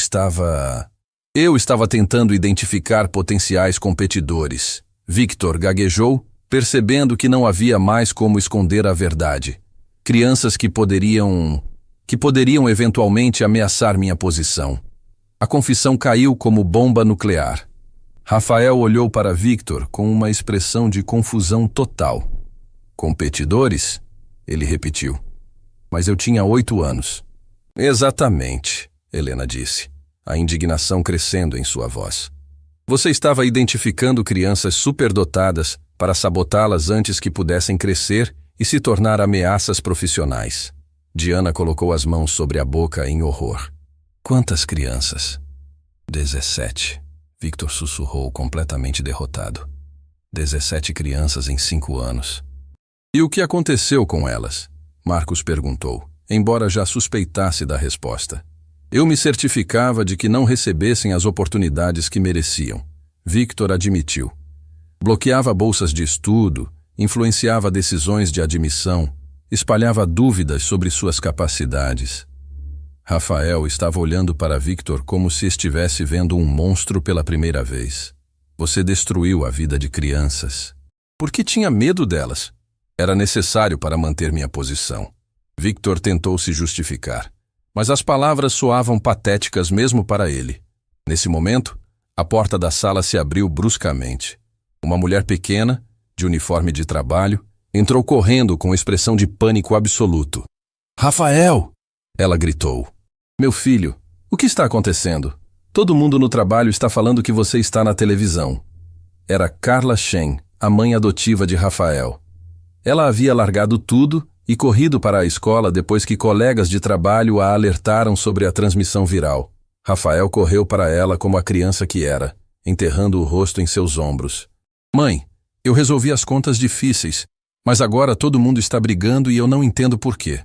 estava tentando identificar potenciais competidores. Victor gaguejou, percebendo que não havia mais como esconder a verdade. Crianças que poderiam eventualmente ameaçar minha posição. A confissão caiu como bomba nuclear. Rafael olhou para Victor com uma expressão de confusão total. Competidores? Ele repetiu. Mas eu tinha 8 anos. Exatamente, Helena disse, a indignação crescendo em sua voz. Você estava identificando crianças superdotadas para sabotá-las antes que pudessem crescer e se tornar ameaças profissionais. Diana colocou as mãos sobre a boca em horror. Quantas crianças? 17. Victor sussurrou, completamente derrotado. 17 crianças em 5 anos. E o que aconteceu com elas? Marcos perguntou, embora já suspeitasse da resposta. Eu me certificava de que não recebessem as oportunidades que mereciam. Victor admitiu. Bloqueava bolsas de estudo, influenciava decisões de admissão, espalhava dúvidas sobre suas capacidades. Rafael estava olhando para Victor como se estivesse vendo um monstro pela primeira vez. Você destruiu a vida de crianças. Por que tinha medo delas? Era necessário para manter minha posição. Victor tentou se justificar, mas as palavras soavam patéticas mesmo para ele. Nesse momento, a porta da sala se abriu bruscamente. Uma mulher pequena, de uniforme de trabalho, entrou correndo com expressão de pânico absoluto. Rafael! Ela gritou. Meu filho, o que está acontecendo? Todo mundo no trabalho está falando que você está na televisão. Era Carla Shen, a mãe adotiva de Rafael. Ela havia largado tudo e corrido para a escola depois que colegas de trabalho a alertaram sobre a transmissão viral. Rafael correu para ela como a criança que era, enterrando o rosto em seus ombros. Mãe, eu resolvi as contas difíceis, Mas agora todo mundo está brigando e eu não entendo por quê.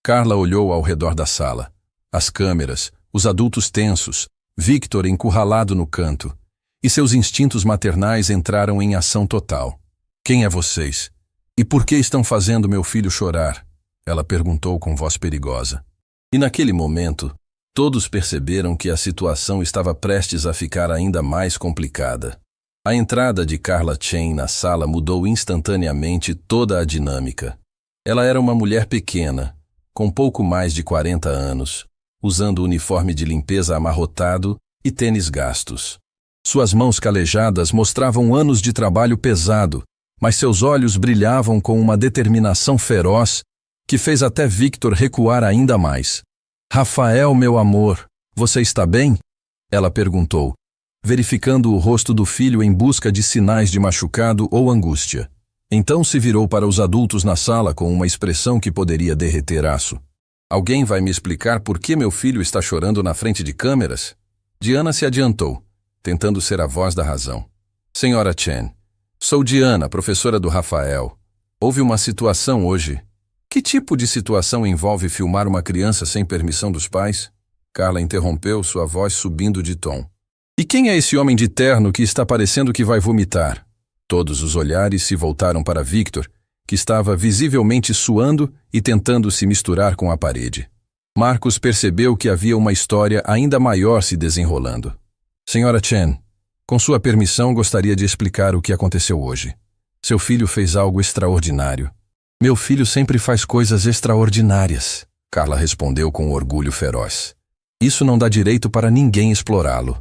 Carla olhou ao redor da sala. As câmeras, os adultos tensos, Victor encurralado no canto. E seus instintos maternais entraram em ação total. Quem é vocês? E por que estão fazendo meu filho chorar? Ela perguntou com voz perigosa. E naquele momento, todos perceberam que a situação estava prestes a ficar ainda mais complicada. A entrada de Carla Chen na sala mudou instantaneamente toda a dinâmica. Ela era uma mulher pequena, com pouco mais de 40 anos, usando uniforme de limpeza amarrotado e tênis gastos. Suas mãos calejadas mostravam anos de trabalho pesado, mas seus olhos brilhavam com uma determinação feroz que fez até Victor recuar ainda mais. Rafael, meu amor, você está bem? Ela perguntou, verificando o rosto do filho em busca de sinais de machucado ou angústia. Então se virou para os adultos na sala com uma expressão que poderia derreter aço. Alguém vai me explicar por que meu filho está chorando na frente de câmeras? Diana se adiantou, tentando ser a voz da razão. Senhora Chen, sou Diana, professora do Rafael. Houve uma situação hoje. Que tipo de situação envolve filmar uma criança sem permissão dos pais? Carla interrompeu, sua voz subindo de tom. E quem é esse homem de terno que está parecendo que vai vomitar? Todos os olhares se voltaram para Victor, que estava visivelmente suando e tentando se misturar com a parede. Marcos percebeu que havia uma história ainda maior se desenrolando. Senhora Chen, com sua permissão gostaria de explicar o que aconteceu hoje. Seu filho fez algo extraordinário. Meu filho sempre faz coisas extraordinárias, Carla respondeu com orgulho feroz. Isso não dá direito para ninguém explorá-lo.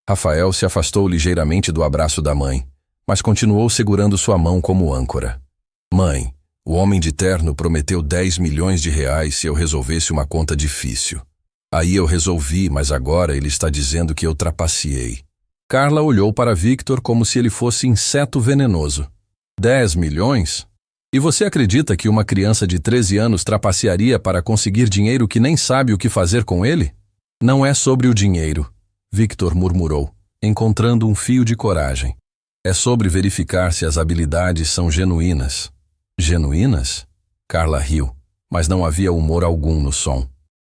Rafael se afastou ligeiramente do abraço da mãe, mas continuou segurando sua mão como âncora. Mãe, o homem de terno prometeu 10 milhões de reais se eu resolvesse uma conta difícil. Aí eu resolvi, mas agora ele está dizendo que eu trapaceei. Carla olhou para Victor como se ele fosse inseto venenoso. 10 milhões? E você acredita que uma criança de 13 anos trapacearia para conseguir dinheiro que nem sabe o que fazer com ele? Não é sobre o dinheiro, Victor murmurou, encontrando um fio de coragem. É sobre verificar se as habilidades são genuínas. Genuínas? Carla riu, mas não havia humor algum no som.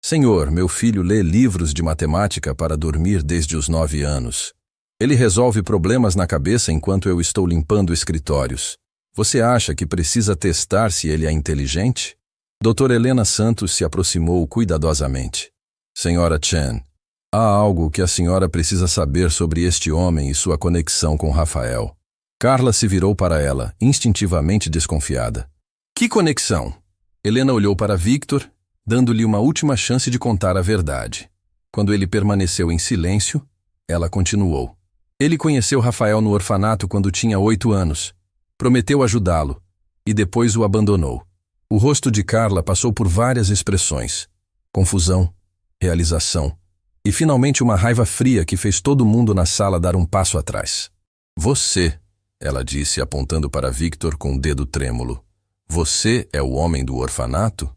Senhor, meu filho lê livros de matemática para dormir desde os 9 anos. Ele resolve problemas na cabeça enquanto eu estou limpando escritórios. Você acha que precisa testar se ele é inteligente? Doutora Helena Santos se aproximou cuidadosamente. Senhora Chen, há algo que a senhora precisa saber sobre este homem e sua conexão com Rafael. Carla se virou para ela, instintivamente desconfiada. Que conexão? Helena olhou para Victor, dando-lhe uma última chance de contar a verdade. Quando ele permaneceu em silêncio, ela continuou. Ele conheceu Rafael no orfanato quando tinha 8 anos. Prometeu ajudá-lo, e depois o abandonou. O rosto de Carla passou por várias expressões. Confusão, realização, e finalmente uma raiva fria que fez todo mundo na sala dar um passo atrás. Você, ela disse apontando para Victor com o dedo trêmulo. Você é o homem do orfanato?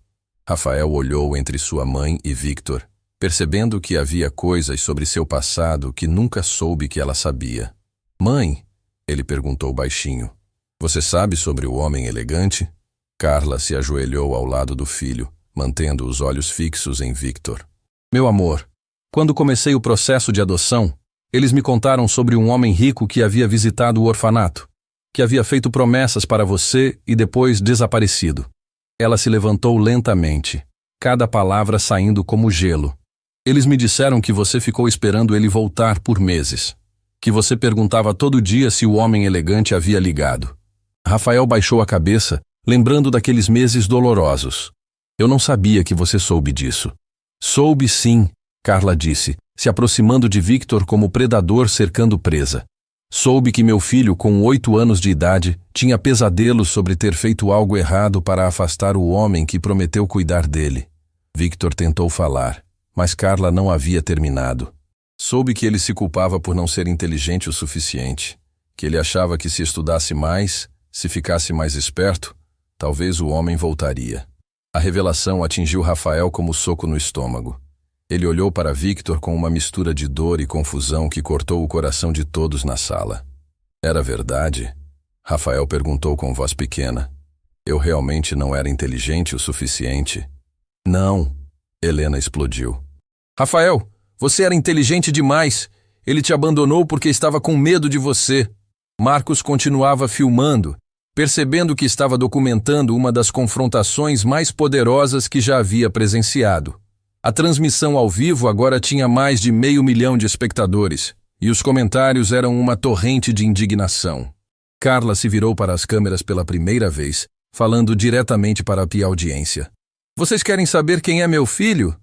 Rafael olhou entre sua mãe e Victor, percebendo que havia coisas sobre seu passado que nunca soube que ela sabia. Mãe, ele perguntou baixinho, você sabe sobre o homem elegante? Carla se ajoelhou ao lado do filho, mantendo os olhos fixos em Victor. Meu amor, quando comecei o processo de adoção, eles me contaram sobre um homem rico que havia visitado o orfanato, que havia feito promessas para você e depois desaparecido. Ela se levantou lentamente, cada palavra saindo como gelo. Eles me disseram que você ficou esperando ele voltar por meses, que você perguntava todo dia se o homem elegante havia ligado. Rafael baixou a cabeça, lembrando daqueles meses dolorosos. Eu não sabia que você soube disso. Soube sim, Carla disse, se aproximando de Victor como predador cercando presa. Soube que meu filho, com 8 anos de idade, tinha pesadelos sobre ter feito algo errado para afastar o homem que prometeu cuidar dele. Victor tentou falar, mas Carla não havia terminado. Soube que ele se culpava por não ser inteligente o suficiente, que ele achava que se estudasse mais, se ficasse mais esperto, talvez o homem voltaria. A revelação atingiu Rafael como soco no estômago. Ele olhou para Victor com uma mistura de dor e confusão que cortou o coração de todos na sala. Era verdade? Rafael perguntou com voz pequena. Eu realmente não era inteligente o suficiente? Não, Helena explodiu. Rafael, você era inteligente demais. Ele te abandonou porque estava com medo de você. Marcos continuava filmando, percebendo que estava documentando uma das confrontações mais poderosas que já havia presenciado. A transmissão ao vivo agora tinha mais de 500 mil de espectadores, e os comentários eram uma torrente de indignação. Carla se virou para as câmeras pela primeira vez, falando diretamente para a audiência. Vocês querem saber quem é meu filho?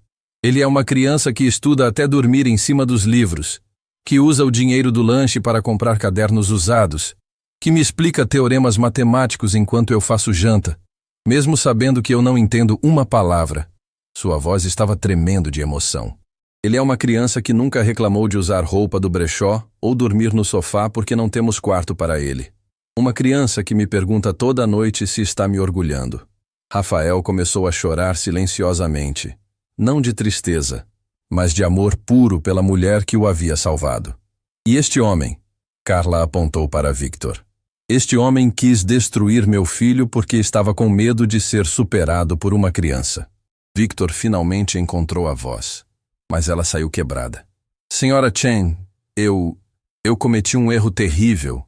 Ele é uma criança que estuda até dormir em cima dos livros, que usa o dinheiro do lanche para comprar cadernos usados, que me explica teoremas matemáticos enquanto eu faço janta, mesmo sabendo que eu não entendo uma palavra. Sua voz estava tremendo de emoção. Ele é uma criança que nunca reclamou de usar roupa do brechó ou dormir no sofá porque não temos quarto para ele. Uma criança que me pergunta toda noite se está me orgulhando. Rafael começou a chorar silenciosamente, não de tristeza, mas de amor puro pela mulher que o havia salvado. E este homem? Carla apontou para Victor. Este homem quis destruir meu filho porque estava com medo de ser superado por uma criança. Victor finalmente encontrou a voz, mas ela saiu quebrada. Senhora Chen, eu cometi um erro terrível.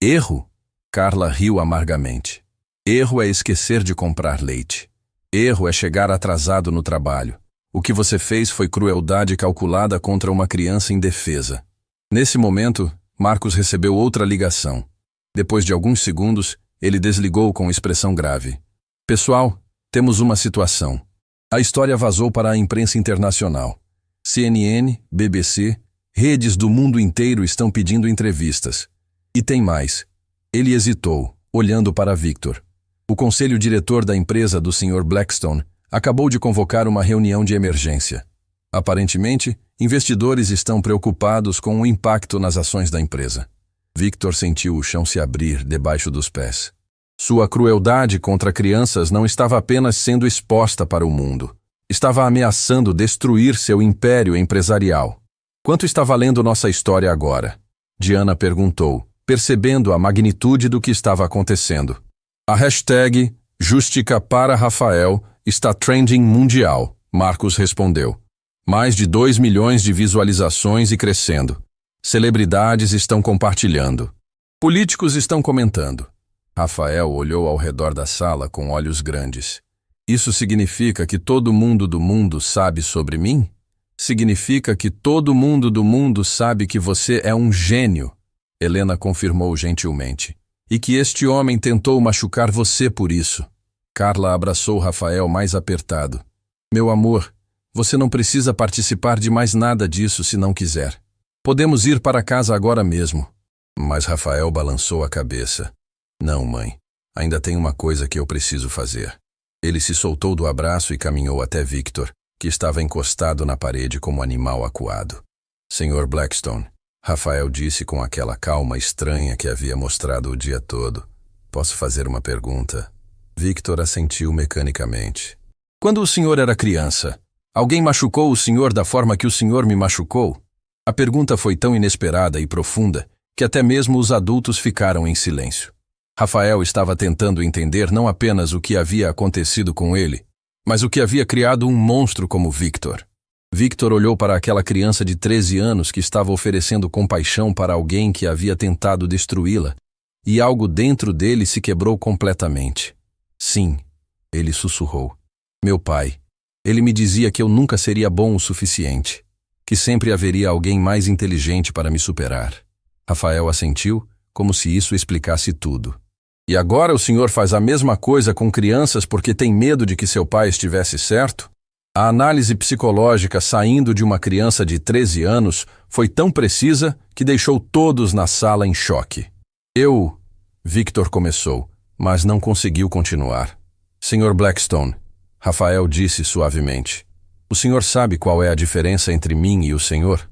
Erro? Carla riu amargamente. Erro é esquecer de comprar leite. Erro é chegar atrasado no trabalho. O que você fez foi crueldade calculada contra uma criança indefesa. Nesse momento, Marcos recebeu outra ligação. Depois de alguns segundos, ele desligou com expressão grave. Pessoal, temos uma situação. A história vazou para a imprensa internacional. CNN, BBC, redes do mundo inteiro estão pedindo entrevistas. E tem mais. Ele hesitou, olhando para Victor. O conselho diretor da empresa do Sr. Blackstone acabou de convocar uma reunião de emergência. Aparentemente, investidores estão preocupados com o impacto nas ações da empresa. Victor sentiu o chão se abrir debaixo dos pés. Sua crueldade contra crianças não estava apenas sendo exposta para o mundo. Estava ameaçando destruir seu império empresarial. Quanto está valendo nossa história agora? Diana perguntou, percebendo a magnitude do que estava acontecendo. A hashtag Justica para Rafael está trending mundial, Marcos respondeu. Mais de 2 milhões de visualizações e crescendo. Celebridades estão compartilhando. Políticos estão comentando. Rafael olhou ao redor da sala com olhos grandes. Isso significa que todo mundo do mundo sabe sobre mim? Significa que todo mundo do mundo sabe que você é um gênio, Helena confirmou gentilmente. E que este homem tentou machucar você por isso. Carla abraçou Rafael mais apertado. Meu amor, você não precisa participar de mais nada disso se não quiser. Podemos ir para casa agora mesmo. Mas Rafael balançou a cabeça. Não, mãe. Ainda tem uma coisa que eu preciso fazer. Ele se soltou do abraço e caminhou até Victor, que estava encostado na parede como animal acuado. Senhor Blackstone, Rafael disse com aquela calma estranha que havia mostrado o dia todo. Posso fazer uma pergunta? Victor assentiu mecanicamente. Quando o senhor era criança, alguém machucou o senhor da forma que o senhor me machucou? A pergunta foi tão inesperada e profunda que até mesmo os adultos ficaram em silêncio. Rafael estava tentando entender não apenas o que havia acontecido com ele, mas o que havia criado um monstro como Victor. Victor olhou para aquela criança de 13 anos que estava oferecendo compaixão para alguém que havia tentado destruí-la, e algo dentro dele se quebrou completamente. Sim, ele sussurrou. Meu pai. Ele me dizia que eu nunca seria bom o suficiente, que sempre haveria alguém mais inteligente para me superar. Rafael assentiu, como se isso explicasse tudo. E agora o senhor faz a mesma coisa com crianças porque tem medo de que seu pai estivesse certo? A análise psicológica saindo de uma criança de 13 anos foi tão precisa que deixou todos na sala em choque. Victor começou, mas não conseguiu continuar. Senhor Blackstone, Rafael disse suavemente, o senhor sabe qual é a diferença entre mim e o senhor?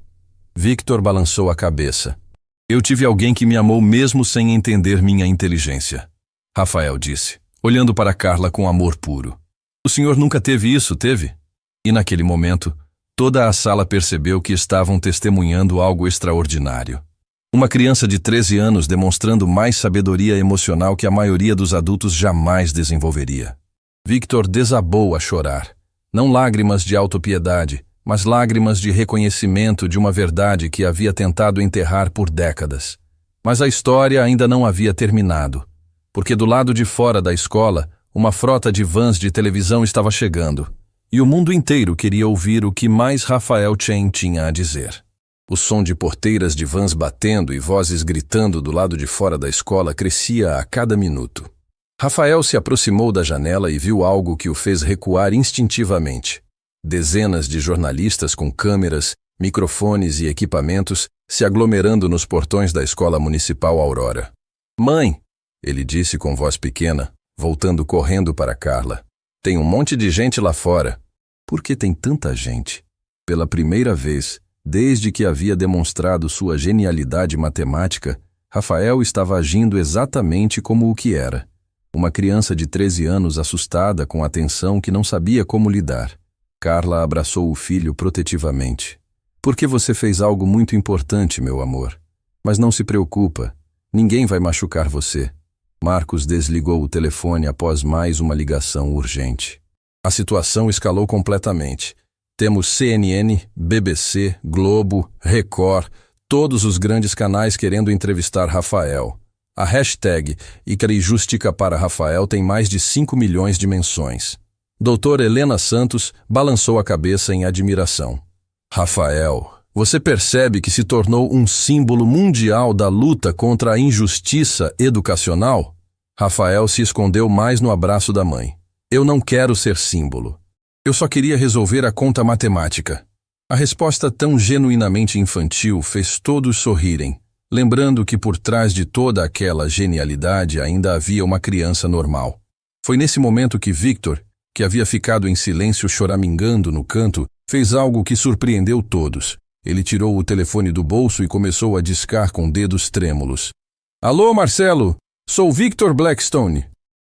Victor balançou a cabeça. Eu tive alguém que me amou mesmo sem entender minha inteligência. Rafael disse, olhando para Carla com amor puro. O senhor nunca teve isso, teve? E naquele momento, toda a sala percebeu que estavam testemunhando algo extraordinário. Uma criança de 13 anos demonstrando mais sabedoria emocional que a maioria dos adultos jamais desenvolveria. Victor desabou a chorar. Não lágrimas de autopiedade, mas lágrimas de reconhecimento de uma verdade que havia tentado enterrar por décadas. Mas a história ainda não havia terminado, porque do lado de fora da escola, uma frota de vans de televisão estava chegando, e o mundo inteiro queria ouvir o que mais Rafael Chen tinha a dizer. O som de porteiras de vans batendo e vozes gritando do lado de fora da escola crescia a cada minuto. Rafael se aproximou da janela e viu algo que o fez recuar instintivamente. Dezenas de jornalistas com câmeras, microfones e equipamentos se aglomerando nos portões da Escola Municipal Aurora. "Mãe", ele disse com voz pequena, voltando correndo para Carla. "Tem um monte de gente lá fora." Por que tem tanta gente? Pela primeira vez, desde que havia demonstrado sua genialidade matemática, Rafael estava agindo exatamente como o que era. Uma criança de 13 anos assustada com a tensão que não sabia como lidar. Carla abraçou o filho protetivamente. "Porque você fez algo muito importante, meu amor. Mas não se preocupa, ninguém vai machucar você." Marcos desligou o telefone após mais uma ligação urgente. A situação escalou completamente. Temos CNN, BBC, Globo, Record, todos os grandes canais querendo entrevistar Rafael. A hashtag Icari Justica para Rafael tem mais de 5 milhões de menções. Doutora Helena Santos balançou a cabeça em admiração. "Rafael, você percebe que se tornou um símbolo mundial da luta contra a injustiça educacional?" Rafael se escondeu mais no abraço da mãe. "Eu não quero ser símbolo. Eu só queria resolver a conta matemática." A resposta tão genuinamente infantil fez todos sorrirem, lembrando que por trás de toda aquela genialidade ainda havia uma criança normal. Foi nesse momento que Victor, que havia ficado em silêncio choramingando no canto, fez algo que surpreendeu todos. Ele tirou o telefone do bolso e começou a discar com dedos trêmulos. "Alô, Marcelo? Sou Victor Blackstone."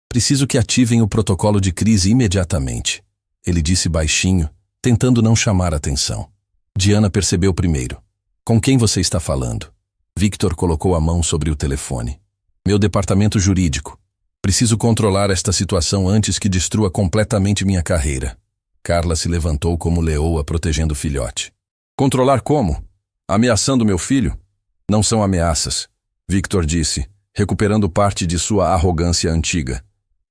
"Preciso que ativem o protocolo de crise imediatamente", ele disse baixinho, tentando não chamar atenção. Diana percebeu primeiro. "Com quem você está falando?" Victor colocou a mão sobre o telefone. "Meu departamento jurídico. Preciso controlar esta situação antes que destrua completamente minha carreira." Carla se levantou como leoa protegendo o filhote. "Controlar como? Ameaçando meu filho?" "Não são ameaças", Victor disse, recuperando parte de sua arrogância antiga.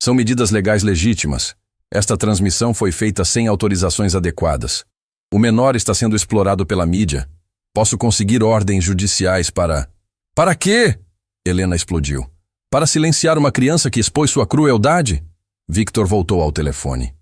"São medidas legais legítimas. Esta transmissão foi feita sem autorizações adequadas. O menor está sendo explorado pela mídia. Posso conseguir ordens judiciais para..." "Para quê?" Helena explodiu. "Para silenciar uma criança que expôs sua crueldade?" Victor voltou ao telefone.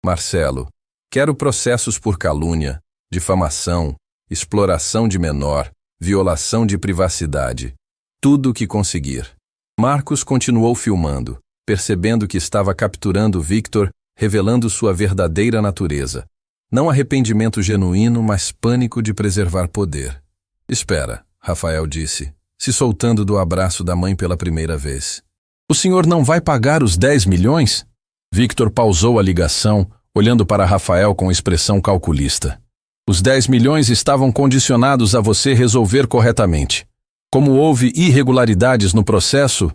"Marcelo, quero processos por calúnia, difamação, exploração de menor, violação de privacidade. Tudo o que conseguir." Marcos continuou filmando, percebendo que estava capturando Victor, revelando sua verdadeira natureza. Não arrependimento genuíno, mas pânico de preservar poder. "Espera", Rafael disse, se soltando do abraço da mãe pela primeira vez. "O senhor não vai pagar os 10 milhões? Victor pausou a ligação, olhando para Rafael com expressão calculista. "Os 10 milhões estavam condicionados a você resolver corretamente. Como houve irregularidades no processo..."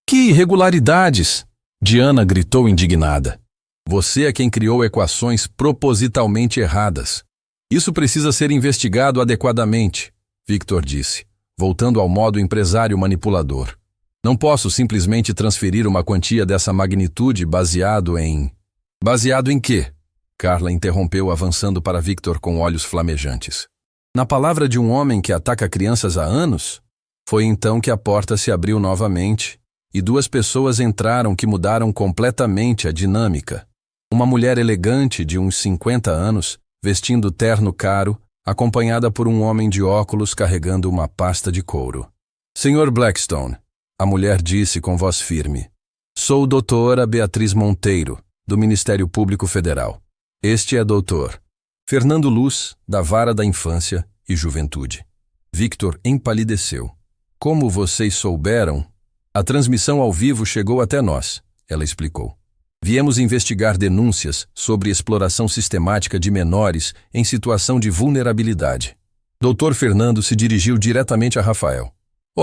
"Que irregularidades?" Diana gritou indignada. "Você é quem criou equações propositalmente erradas. Isso precisa ser investigado adequadamente", Victor disse, voltando ao modo empresário manipulador. "Não posso simplesmente transferir uma quantia dessa magnitude baseado em..." "Baseado em quê?" Carla interrompeu, avançando para Victor com olhos flamejantes. "Na palavra de um homem que ataca crianças há anos?" Foi então que a porta se abriu novamente e 2 pessoas entraram que mudaram completamente a dinâmica. Uma mulher elegante de uns 50 anos, vestindo terno caro, acompanhada por um homem de óculos carregando uma pasta de couro. "Senhor Blackstone", a mulher disse com voz firme, "sou doutora Beatriz Monteiro, do Ministério Público Federal. Este é doutor Fernando Luz, da Vara da Infância e Juventude." Victor empalideceu. "Como vocês souberam?" "A transmissão ao vivo chegou até nós", ela explicou. "Viemos investigar denúncias sobre exploração sistemática de menores em situação de vulnerabilidade." Dr. Fernando se dirigiu diretamente a Rafael.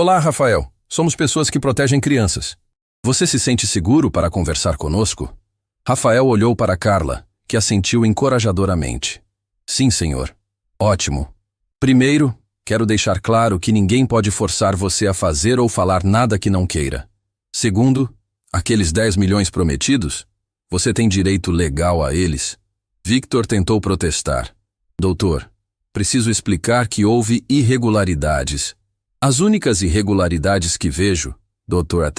Olá, Rafael. Somos pessoas que protegem crianças. Você se sente seguro para conversar conosco? Rafael olhou para Carla, que assentiu encorajadoramente. Sim, senhor. Ótimo. Primeiro, quero deixar claro que ninguém pode forçar você a fazer ou falar nada que não queira. Segundo, aqueles 10 milhões prometidos, você tem direito legal a eles. Victor tentou protestar. Doutor, preciso explicar que houve irregularidades. As únicas irregularidades que vejo, doutor.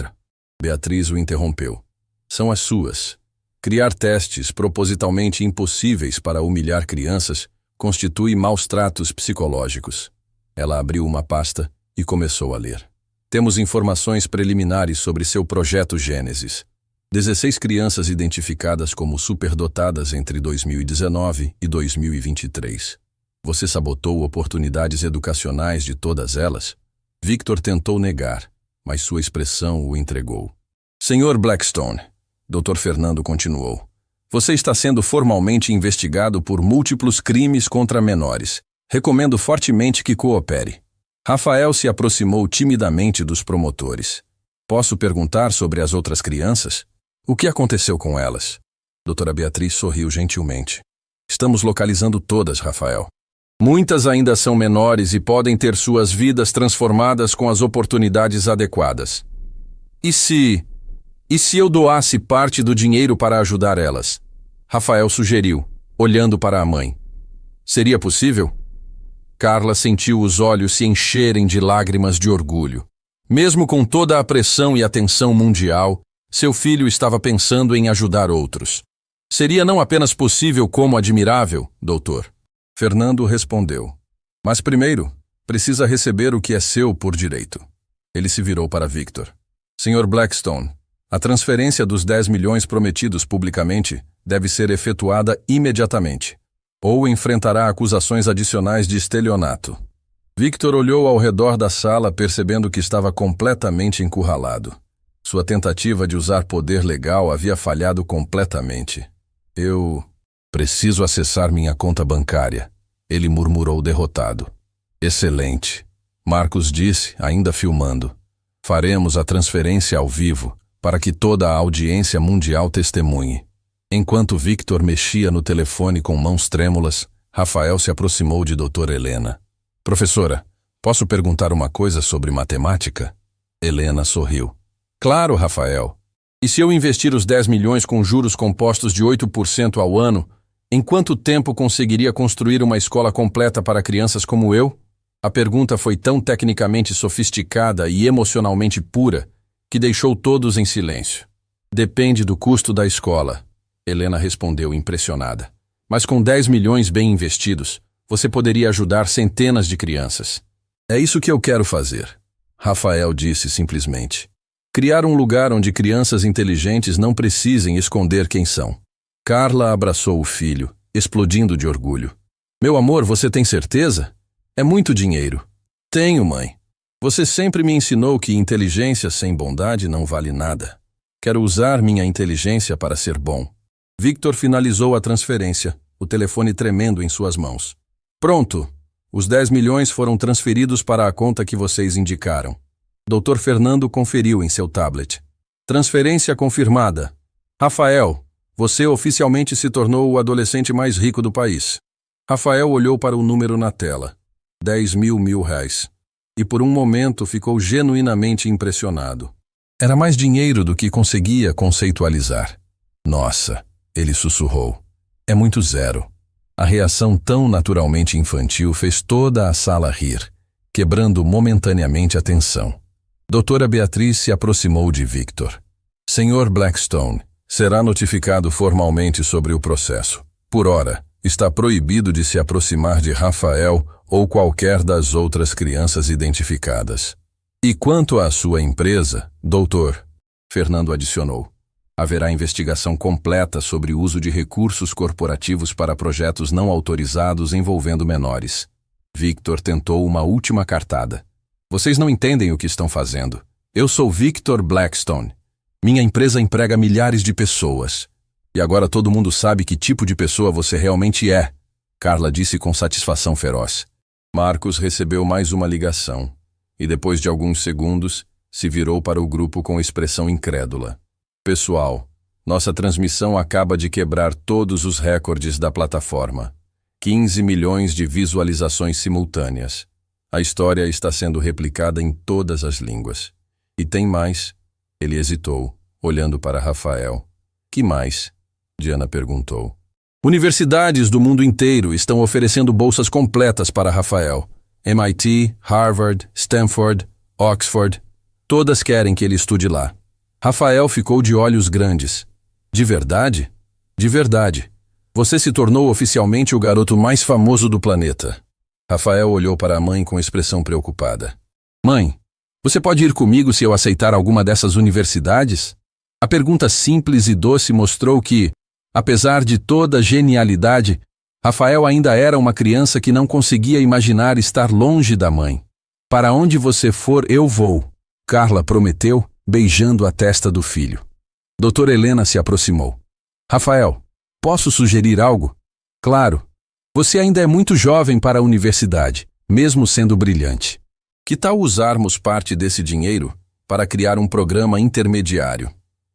Beatriz o interrompeu. São as suas. Criar testes propositalmente impossíveis para humilhar crianças constitui maus tratos psicológicos. Ela abriu uma pasta e começou a ler. Temos informações preliminares sobre seu projeto Gênesis. 16 crianças identificadas como superdotadas entre 2019 e 2023. Você sabotou oportunidades educacionais de todas elas? Victor tentou negar, mas sua expressão o entregou. Senhor Blackstone, Dr. Fernando continuou, você está sendo formalmente investigado por múltiplos crimes contra menores. Recomendo fortemente que coopere. Rafael se aproximou timidamente dos promotores. Posso perguntar sobre as outras crianças? O que aconteceu com elas? Doutora Beatriz sorriu gentilmente. Estamos localizando todas, Rafael. Muitas ainda são menores e podem ter suas vidas transformadas com as oportunidades adequadas. E se eu doasse parte do dinheiro para ajudar elas? Rafael sugeriu, olhando para a mãe. Seria possível? Carla sentiu os olhos se encherem de lágrimas de orgulho. Mesmo com toda a pressão e atenção mundial, seu filho estava pensando em ajudar outros. Seria não apenas possível como admirável, doutor. Fernando respondeu. Mas primeiro, precisa receber o que é seu por direito. Ele se virou para Victor. Senhor Blackstone, a transferência dos 10 milhões prometidos publicamente deve ser efetuada imediatamente, ou enfrentará acusações adicionais de estelionato. Victor olhou ao redor da sala percebendo que estava completamente encurralado. Sua tentativa de usar poder legal havia falhado completamente. Eu preciso acessar minha conta bancária, ele murmurou derrotado. Excelente. Marcos disse, ainda filmando. Faremos a transferência ao vivo, para que toda a audiência mundial testemunhe. Enquanto Victor mexia no telefone com mãos trêmulas, Rafael se aproximou de doutora Helena. Professora, posso perguntar uma coisa sobre matemática? Helena sorriu. Claro, Rafael. E se eu investir os 10 milhões com juros compostos de 8% ao ano, em quanto tempo conseguiria construir uma escola completa para crianças como eu? A pergunta foi tão tecnicamente sofisticada e emocionalmente pura que deixou todos em silêncio. Depende do custo da escola, Helena respondeu impressionada. Mas com 10 milhões bem investidos, você poderia ajudar centenas de crianças. É isso que eu quero fazer, Rafael disse simplesmente. Criar um lugar onde crianças inteligentes não precisem esconder quem são. Carla abraçou o filho, explodindo de orgulho. Meu amor, você tem certeza? É muito dinheiro. Tenho, mãe. Você sempre me ensinou que inteligência sem bondade não vale nada. Quero usar minha inteligência para ser bom. Victor finalizou a transferência, o telefone tremendo em suas mãos. Pronto! Os 10 milhões foram transferidos para a conta que vocês indicaram. Dr. Fernando conferiu em seu tablet. Transferência confirmada. Rafael, você oficialmente se tornou o adolescente mais rico do país. Rafael olhou para o número na tela. 10 mil reais. E por um momento ficou genuinamente impressionado. Era mais dinheiro do que conseguia conceitualizar. Nossa, ele sussurrou. É muito zero. A reação tão naturalmente infantil fez toda a sala rir, quebrando momentaneamente a tensão. Doutora Beatriz se aproximou de Victor. Senhor Blackstone, será notificado formalmente sobre o processo. Por ora, está proibido de se aproximar de Rafael ou qualquer das outras crianças identificadas. E quanto à sua empresa, doutor, Fernando adicionou, haverá investigação completa sobre o uso de recursos corporativos para projetos não autorizados envolvendo menores. Victor tentou uma última cartada. Vocês não entendem o que estão fazendo. Eu sou Victor Blackstone. Minha empresa emprega milhares de pessoas. E agora todo mundo sabe que tipo de pessoa você realmente é, Carla disse com satisfação feroz. Marcos recebeu mais uma ligação. e depois de alguns segundos, se virou para o grupo com expressão incrédula. Pessoal, nossa transmissão acaba de quebrar todos os recordes da plataforma. 15 milhões de visualizações simultâneas. A história está sendo replicada em todas as línguas. E tem mais? Ele hesitou, olhando para Rafael. Que mais? Diana perguntou. Universidades do mundo inteiro estão oferecendo bolsas completas para Rafael. MIT, Harvard, Stanford, Oxford. Todas querem que ele estude lá. Rafael ficou de olhos grandes. De verdade? De verdade. Você se tornou oficialmente o garoto mais famoso do planeta. Rafael olhou para a mãe com expressão preocupada. Mãe, você pode ir comigo se eu aceitar alguma dessas universidades? A pergunta simples e doce mostrou que, apesar de toda a genialidade, Rafael ainda era uma criança que não conseguia imaginar estar longe da mãe. Para onde você for, eu vou, Carla prometeu, beijando a testa do filho. Doutora Helena se aproximou. Rafael, posso sugerir algo? Claro. Você ainda é muito jovem para a universidade, mesmo sendo brilhante. Que tal usarmos parte desse dinheiro para criar um programa intermediário?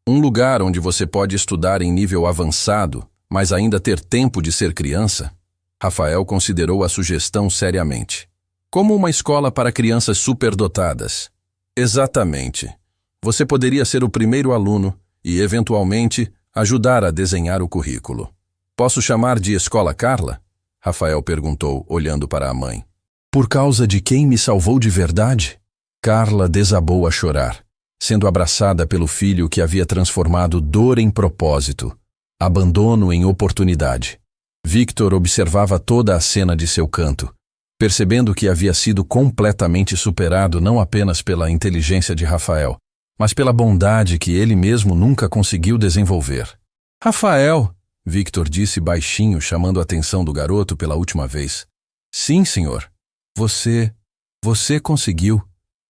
Um lugar onde você pode estudar em nível avançado, mas ainda ter tempo de ser criança? Rafael considerou a sugestão seriamente. Como uma escola para crianças superdotadas. Exatamente. Você poderia ser o primeiro aluno e, eventualmente, ajudar a desenhar o currículo. Posso chamar de Escola Carla? Rafael perguntou, olhando para a mãe. Por causa de quem me salvou de verdade? Carla desabou a chorar, sendo abraçada pelo filho que havia transformado dor em propósito, abandono em oportunidade. Victor observava toda a cena de seu canto, percebendo que havia sido completamente superado não apenas pela inteligência de Rafael, mas pela bondade que ele mesmo nunca conseguiu desenvolver. Rafael, Victor disse baixinho, chamando a atenção do garoto pela última vez. Sim, senhor. Você conseguiu.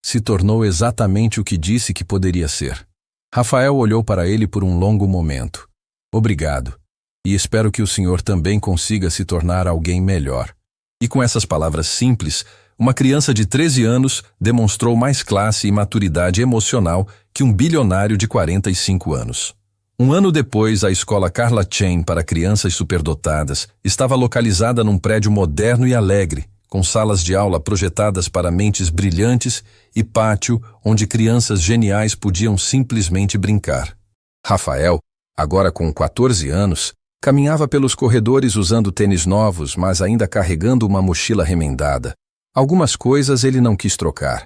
Se tornou exatamente o que disse que poderia ser. Rafael olhou para ele por um longo momento. Obrigado. E espero que o senhor também consiga se tornar alguém melhor. E com essas palavras simples, uma criança de 13 anos demonstrou mais classe e maturidade emocional que um bilionário de 45 anos. Um ano depois, a escola Carla Chain para crianças superdotadas estava localizada num prédio moderno e alegre, com salas de aula projetadas para mentes brilhantes e pátio onde crianças geniais podiam simplesmente brincar. Rafael, agora com 14 anos, caminhava pelos corredores usando tênis novos, mas ainda carregando uma mochila remendada. Algumas coisas ele não quis trocar.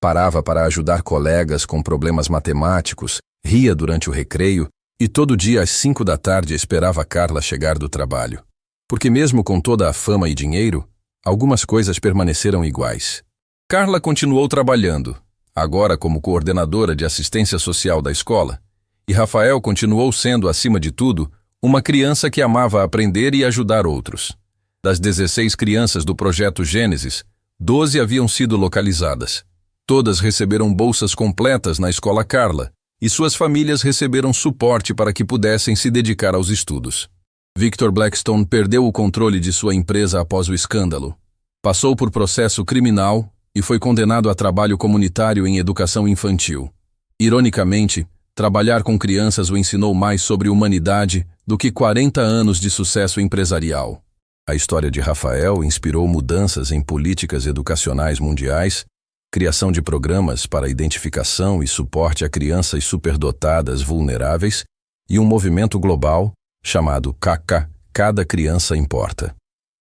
Parava para ajudar colegas com problemas matemáticos, ria durante o recreio e todo dia às 5 da tarde esperava Carla chegar do trabalho. Porque mesmo com toda a fama e dinheiro, algumas coisas permaneceram iguais. Carla continuou trabalhando, agora como coordenadora de assistência social da escola, e Rafael continuou sendo, acima de tudo, uma criança que amava aprender e ajudar outros. Das 16 crianças do projeto Gênesis, 12 haviam sido localizadas. Todas receberam bolsas completas na escola Carla, e suas famílias receberam suporte para que pudessem se dedicar aos estudos. Victor Blackstone perdeu o controle de sua empresa após o escândalo. Passou por processo criminal e foi condenado a trabalho comunitário em educação infantil. Ironicamente, trabalhar com crianças o ensinou mais sobre humanidade do que 40 anos de sucesso empresarial. A história de Rafael inspirou mudanças em políticas educacionais mundiais, criação de programas para identificação e suporte a crianças superdotadas vulneráveis e um movimento global chamado CACA, Cada Criança Importa.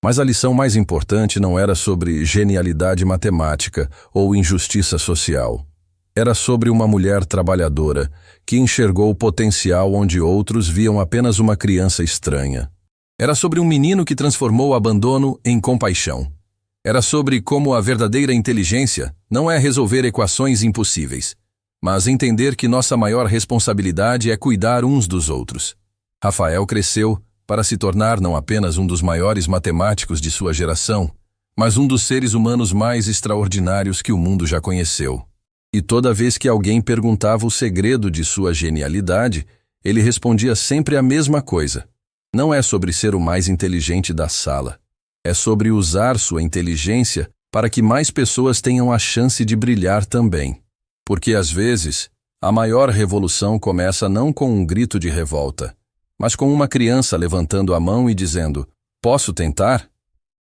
Mas a lição mais importante não era sobre genialidade matemática ou injustiça social. Era sobre uma mulher trabalhadora que enxergou o potencial onde outros viam apenas uma criança estranha. Era sobre um menino que transformou o abandono em compaixão. Era sobre como a verdadeira inteligência não é resolver equações impossíveis, mas entender que nossa maior responsabilidade é cuidar uns dos outros. Rafael cresceu para se tornar não apenas um dos maiores matemáticos de sua geração, mas um dos seres humanos mais extraordinários que o mundo já conheceu. E toda vez que alguém perguntava o segredo de sua genialidade, ele respondia sempre a mesma coisa. Não é sobre ser o mais inteligente da sala. É sobre usar sua inteligência para que mais pessoas tenham a chance de brilhar também. Porque, às vezes, a maior revolução começa não com um grito de revolta, mas com uma criança levantando a mão e dizendo: "Posso tentar?"